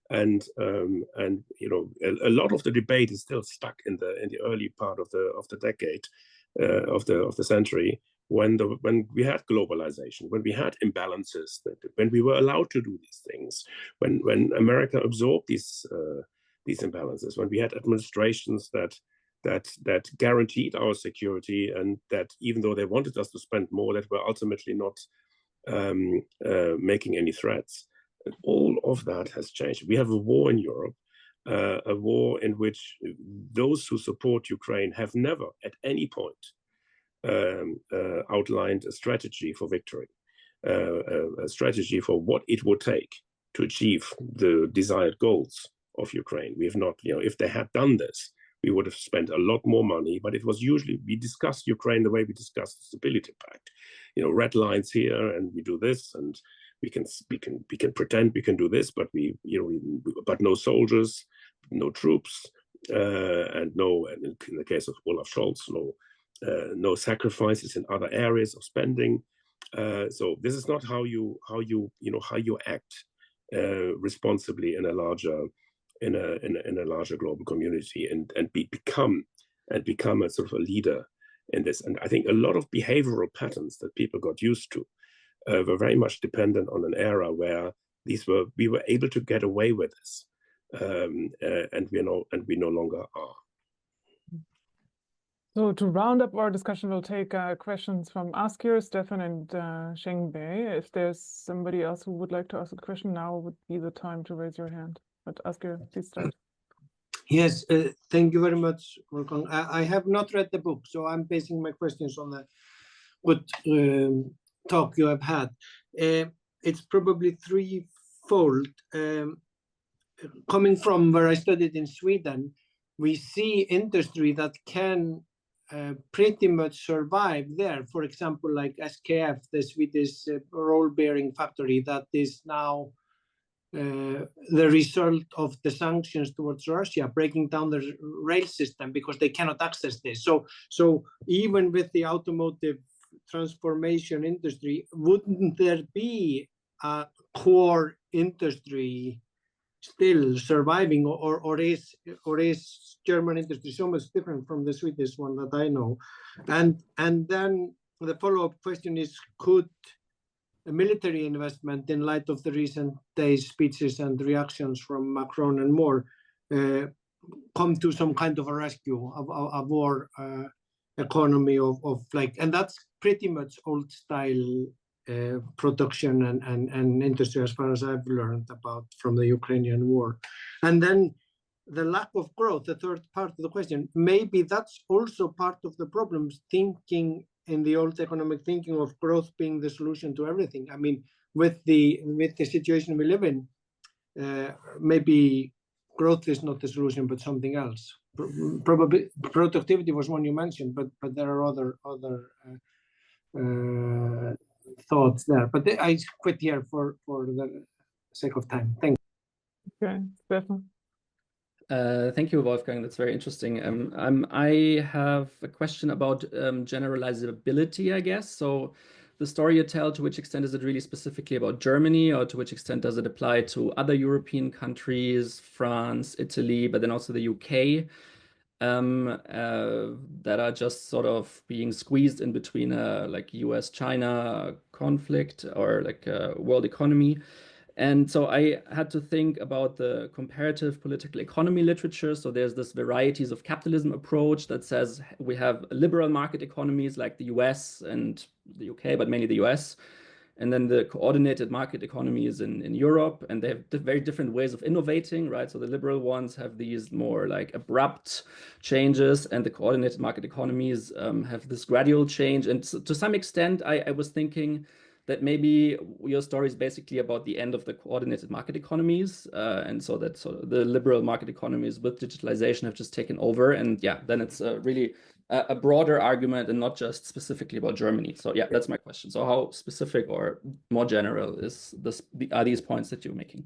and you know, a lot of the debate is still stuck in the early part of the decade, of the century, when we had globalization, when we had imbalances, when we were allowed to do these things, when America absorbed these imbalances, when we had administrations that guaranteed our security, and that even though they wanted us to spend more, that were ultimately not making any threats. And all of that has changed. We have a war in Europe, a war in which those who support Ukraine have never at any point outlined a strategy for victory, a strategy for what it would take to achieve the desired goals of Ukraine. We have not, you know, if they had done this, we would have spent a lot more money, but it was usually, we discussed Ukraine the way we discussed the Stability Pact. You know, red lines here, and we do this, and we can pretend we can do this, but but no soldiers, no troops, and in the case of Olaf Scholz, no sacrifices in other areas of spending. So this is not how you act responsibly in a larger global community, and become a sort of a leader in this. And I think a lot of behavioral patterns that people got used to were very much dependent on an era where we were able to get away with this, and we no longer are. So to round up our discussion, we'll take questions from Askir, Stefan, and Shengbei. If there's somebody else who would like to ask a question, now would be the time to raise your hand. But Askir, please start. Yes, thank you very much, Wolfgang. I have not read the book, so I'm basing my questions on the good talk you have had. It's probably threefold. Coming from where I studied in Sweden, we see industry that can pretty much survive there. For example, like SKF, the Swedish roll-bearing factory that is now the result of the sanctions towards Russia, breaking down the rail system because they cannot access this. So even with the automotive transformation industry, wouldn't there be a core industry still surviving, or is German industry so much different from the Swedish one that I know? And then the follow-up question is, could a military investment, in light of the recent days' speeches and reactions from Macron and more, come to some kind of a rescue of a war economy of like, and that's pretty much old style production and industry, as far as I've learned about from the Ukrainian war. And then the lack of growth, the third part of the question, maybe that's also part of the problems, thinking in the old economic thinking of growth being the solution to everything. I mean, with the situation we live in, maybe growth is not the solution, but something else. Probably productivity was one you mentioned, but there are other thoughts there. But I quit here for the sake of time. Thank you. Okay, Stefan. Thank you, Wolfgang. That's very interesting. I have a question about generalizability, I guess. So the story you tell, to which extent is it really specifically about Germany, or to which extent does it apply to other European countries, France, Italy, but then also the UK, that are just sort of being squeezed in between a like US-China conflict or like a world economy? And so I had to think about the comparative political economy literature. So there's this varieties of capitalism approach that says we have liberal market economies like the US and the UK, but mainly the US. And then the coordinated market economies in Europe, and they have very different ways of innovating, right? So the liberal ones have these more like abrupt changes, and the coordinated market economies have this gradual change. And to some extent, I was thinking that maybe your story is basically about the end of the coordinated market economies, and so that the liberal market economies with digitalization have just taken over. And yeah, then it's really a broader argument and not just specifically about Germany. So yeah, that's my question. So how specific or more general are these points that you're making?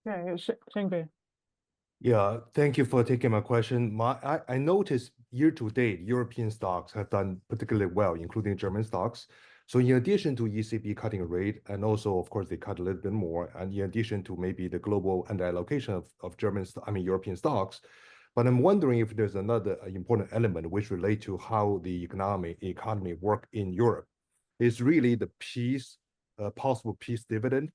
Yeah, Shengbei. Yeah, thank you for taking my question. I noticed year to date, European stocks have done particularly well, including German stocks. So in addition to ECB cutting rate, and also, of course, they cut a little bit more, and in addition to maybe the global anti-allocation of European stocks, but I'm wondering if there's another important element which relate to how the economy work in Europe. Is really the possible peace dividend,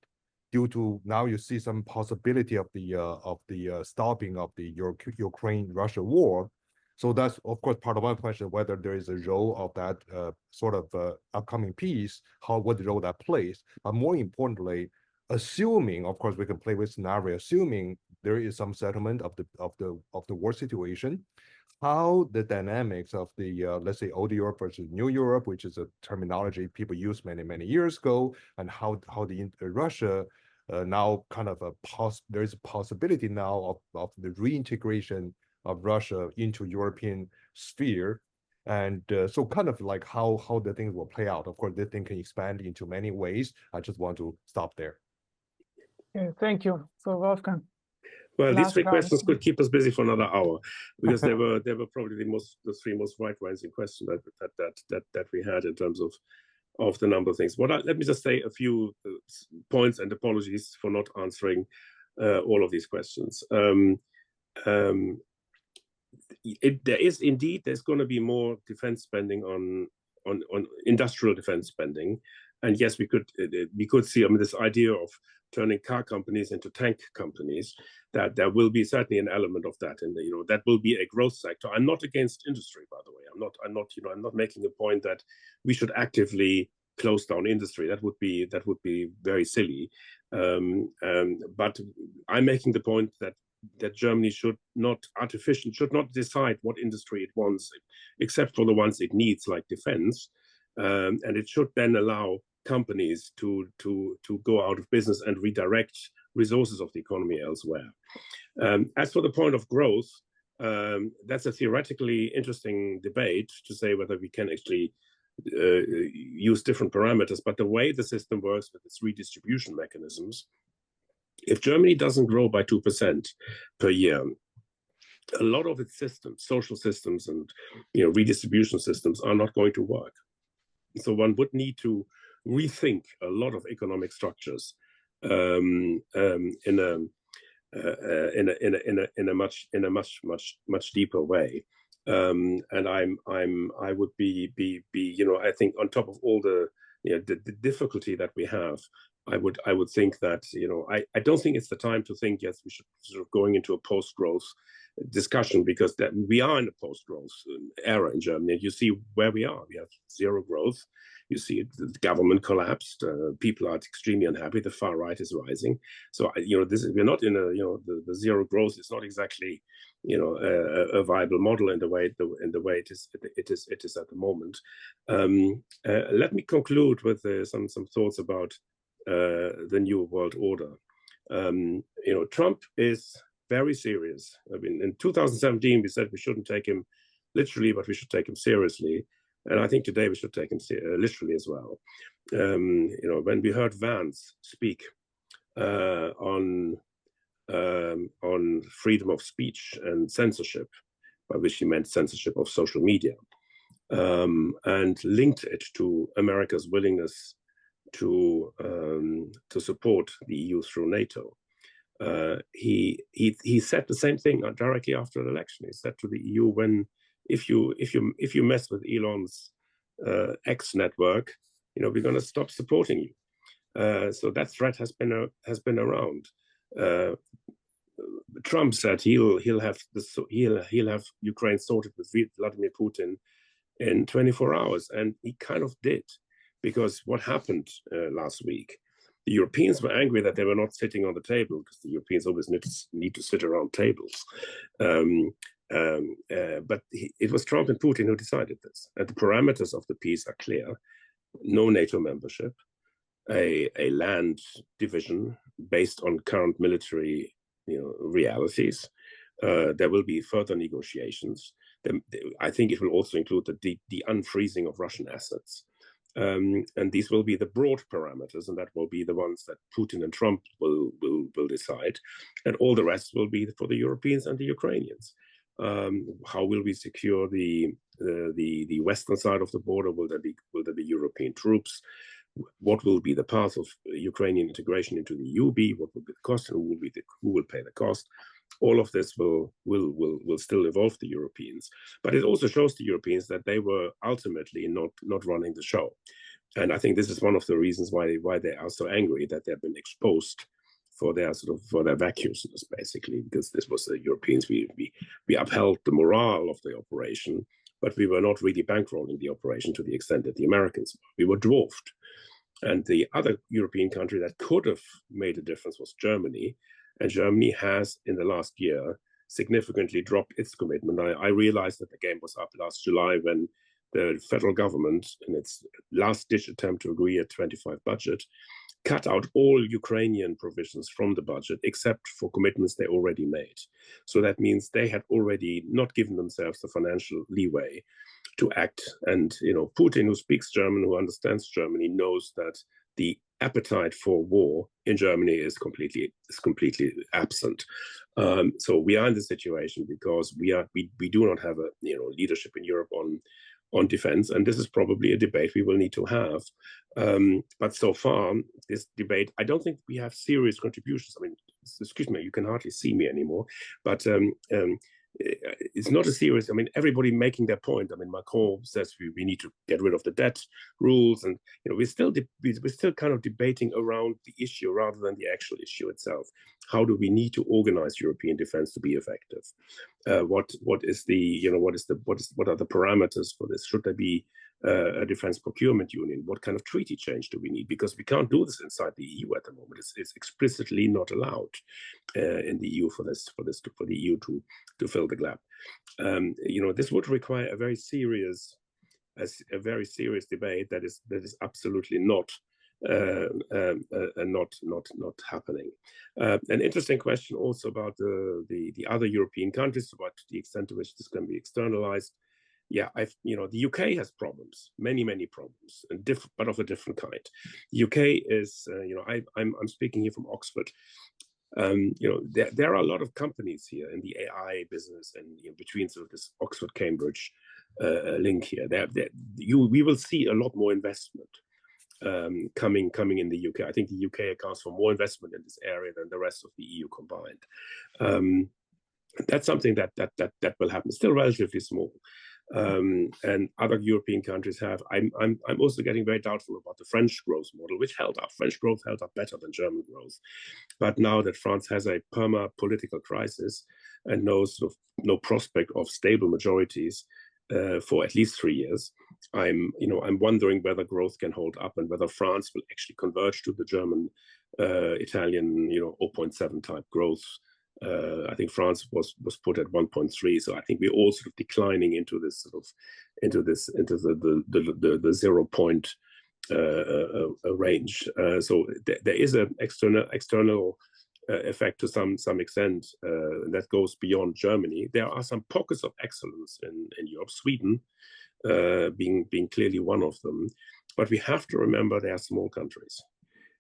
due to now you see some possibility of the stopping of the Ukraine-Russia war. So that's, of course, part of my question, whether there is a role of that sort of upcoming peace, what the role that plays. But more importantly, assuming, of course, we can play with scenario, assuming there is some settlement of the war situation, how the dynamics of the let's say old Europe versus new Europe, which is a terminology people used many years ago, and how the Russia now kind of there is a possibility now of the reintegration of Russia into European sphere. And so kind of like how the things will play out. Of course, this thing can expand into many ways. I just want to stop there. Okay, thank you. So Wolfgang. Well, these three round. questions could keep us busy for another hour, because they were probably the three most wide-ranging questions that we had in terms of the number of things. Let me just say a few points, and apologies for not answering all of these questions. There's going to be more defense spending on industrial defense spending, and yes, we could see, I mean, this idea of turning car companies into tank companies, that there will be certainly an element of that, and that will be a growth sector. I'm not against industry, by the way. I'm not making a point that we should actively close down industry. That would be very silly. But I'm making the point that Germany should not decide what industry it wants, except for the ones it needs, like defense, and it should then allow companies to go out of business and redirect resources of the economy elsewhere. As for the point of growth, that's a theoretically interesting debate to say whether we can actually use different parameters. But the way the system works with its redistribution mechanisms, if Germany doesn't grow by 2% per year, a lot of its systems, social systems and redistribution systems, are not going to work. So one would need to rethink a lot of economic structures in a much deeper way. And I would be I think on top of all the difficulty that we have, I would think that I don't think it's the time to think, yes, we should sort of going into a post-growth discussion, because that we are in a post-growth era in Germany. You see where we are. We have zero growth. You see the government collapsed. People are extremely unhappy. The far right is rising. So we're not in a the zero growth is not exactly a viable model in the way it is at the moment. Let me conclude with some thoughts about the new world order. Trump is very serious. I mean, in 2017 we said we shouldn't take him literally, but we should take him seriously. And I think today we should take him literally as well. When we heard Vance speak on freedom of speech and censorship, by which he meant censorship of social media, and linked it to America's willingness to support the EU through NATO. He said the same thing directly after the election. He said to the EU, if you mess with Elon's X network, we're going to stop supporting you. So that threat has been around. Trump said he'll have Ukraine sorted with Vladimir Putin in 24 hours, and he kind of did, because what happened last week, the Europeans were angry that they were not sitting on the table, because the Europeans always need to sit around tables. But it was Trump and Putin who decided this. And the parameters of the peace are clear: no NATO membership, a land division based on current military realities. There will be further negotiations. I think it will also include the unfreezing of Russian assets. And these will be the broad parameters, and that will be the ones that Putin and Trump will decide. And all the rest will be for the Europeans and the Ukrainians. How will we secure the western side of the border? Will there be European troops? What will be the path of Ukrainian integration into the EU be? What will be the cost, and who will pay the cost? All of this will still involve the Europeans, but it also shows the Europeans that they were ultimately not running the show. And I think this is one of the reasons why they are so angry, that they've been exposed for their vacuousness, basically, because this was the Europeans. We upheld the morale of the operation, but we were not really bankrolling the operation to the extent that the Americans were. We were dwarfed. And the other European country that could have made a difference was Germany. And Germany has, in the last year, significantly dropped its commitment. I realized that the game was up last July when the federal government, in its last-ditch attempt to agree a 25 budget, cut out all Ukrainian provisions from the budget, except for commitments they already made. So that means they had already not given themselves the financial leeway to act. And Putin, who speaks German, who understands Germany, knows that the appetite for war in Germany is completely absent. So we are in this situation because we do not have a leadership in Europe on defense, and this is probably a debate we will need to have. But so far, this debate, I don't think we have serious contributions. I mean, excuse me, you can hardly see me anymore, but it's not a serious, I mean, everybody making their point. I mean, Macron says we need to get rid of the debt rules, and we're still kind of debating around the issue rather than the actual issue itself. How do we need to organize European defense to be effective? What are the parameters for this? Should there be a defense procurement union? What kind of treaty change do we need? Because we can't do this inside the EU at the moment. It's explicitly not allowed in the EU for the EU to fill the gap. This would require a very serious debate that is absolutely not happening. An interesting question also about the other European countries, about the extent to which this can be externalized. Yeah, the UK has problems, many problems, but of a different kind. The UK is, I'm speaking here from Oxford. There are a lot of companies here in the AI business, and between sort of this Oxford-Cambridge link here. We will see a lot more investment coming in the UK. I think the UK accounts for more investment in this area than the rest of the EU combined. That's something that will happen. Still relatively small. And other European countries have. I'm also getting very doubtful about the French growth model, which held up. French growth held up better than German growth. But now that France has a political crisis and no prospect of stable majorities for at least 3 years, I'm wondering whether growth can hold up and whether France will actually converge to the German, Italian, 0.7 type growth. I think France was put at 1.3, so I think we're all sort of declining into the 0 point range. So there is an external effect to some extent that goes beyond Germany. There are some pockets of excellence in Europe, Sweden being clearly one of them, but we have to remember they are small countries.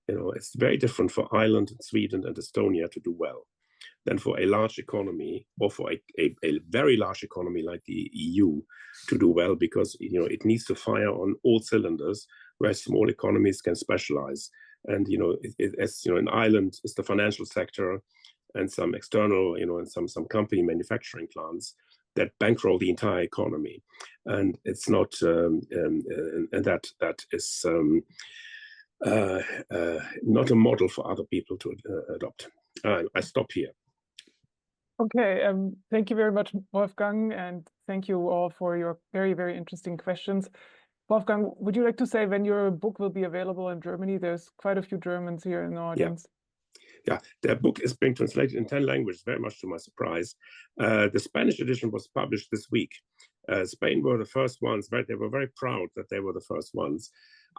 It's very different for Ireland and Sweden and Estonia to do well than for a large economy, or for a very large economy like the EU to do well, because it needs to fire on all cylinders, whereas small economies can specialize. And in Ireland, it's the financial sector and some external, and some company manufacturing plants that bankroll the entire economy, and it's not, and that is not a model for other people to adopt. I stop here. Okay, thank you very much, Wolfgang, and thank you all for your very, very interesting questions. Wolfgang, would you like to say when your book will be available in Germany? There's quite a few Germans here in the audience. Yeah, the book is being translated in 10 languages, very much to my surprise. The Spanish edition was published this week. Spain were the first ones, they were very proud that they were the first ones.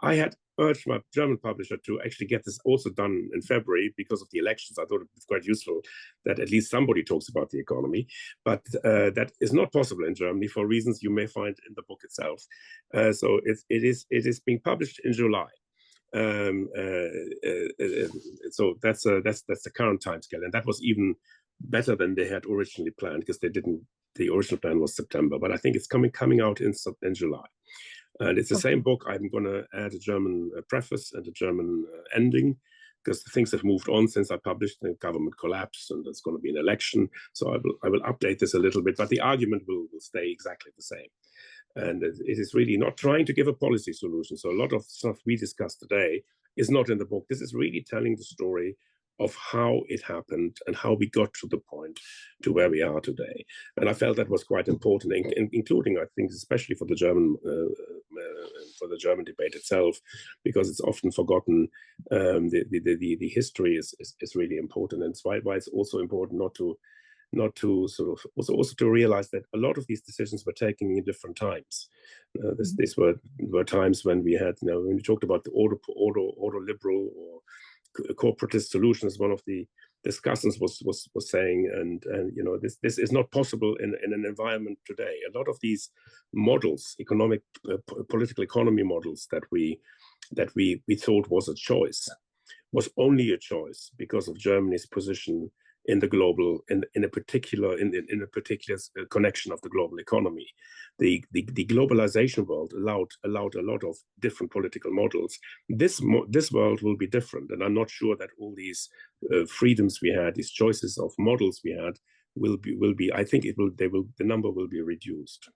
I had urged my German publisher to actually get this also done in February because of the elections. I thought it was quite useful that at least somebody talks about the economy, but that is not possible in Germany for reasons you may find in the book itself. So it is being published in July. So that's the current timescale, and that was even better than they had originally planned, because they didn't. The original plan was September, but I think it's coming out in July. And it's the same book. I'm going to add a German preface and a German ending, because things have moved on since I published. The government collapsed, and there's going to be an election. So I will update this a little bit, but the argument will stay exactly the same. And it is really not trying to give a policy solution. So a lot of stuff we discussed today is not in the book. This is really telling the story of how it happened and how we got to the point to where we are today. And I felt that was quite important, including, I think, especially for the German debate itself, because it's often forgotten. The history is really important, and it's why it's also important not to sort of also to realize that a lot of these decisions were taken in different times. These were times when we had, when we talked about the order liberal or corporatist solutions, one of the discussants was saying, and this is not possible in an environment today. A lot of these models, economic political economy models that we thought was a choice, was only a choice because of Germany's position in the global, in a particular connection of the global economy. The globalization world allowed a lot of different political models. This world will be different, and I'm not sure that all these freedoms we had, these choices of models we had, will be. I think the number will be reduced.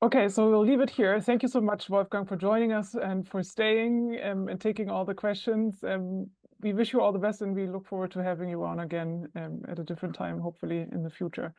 Okay, so we'll leave it here. Thank you so much, Wolfgang, for joining us and for staying and taking all the questions. We wish you all the best, and we look forward to having you on again at a different time, hopefully in the future.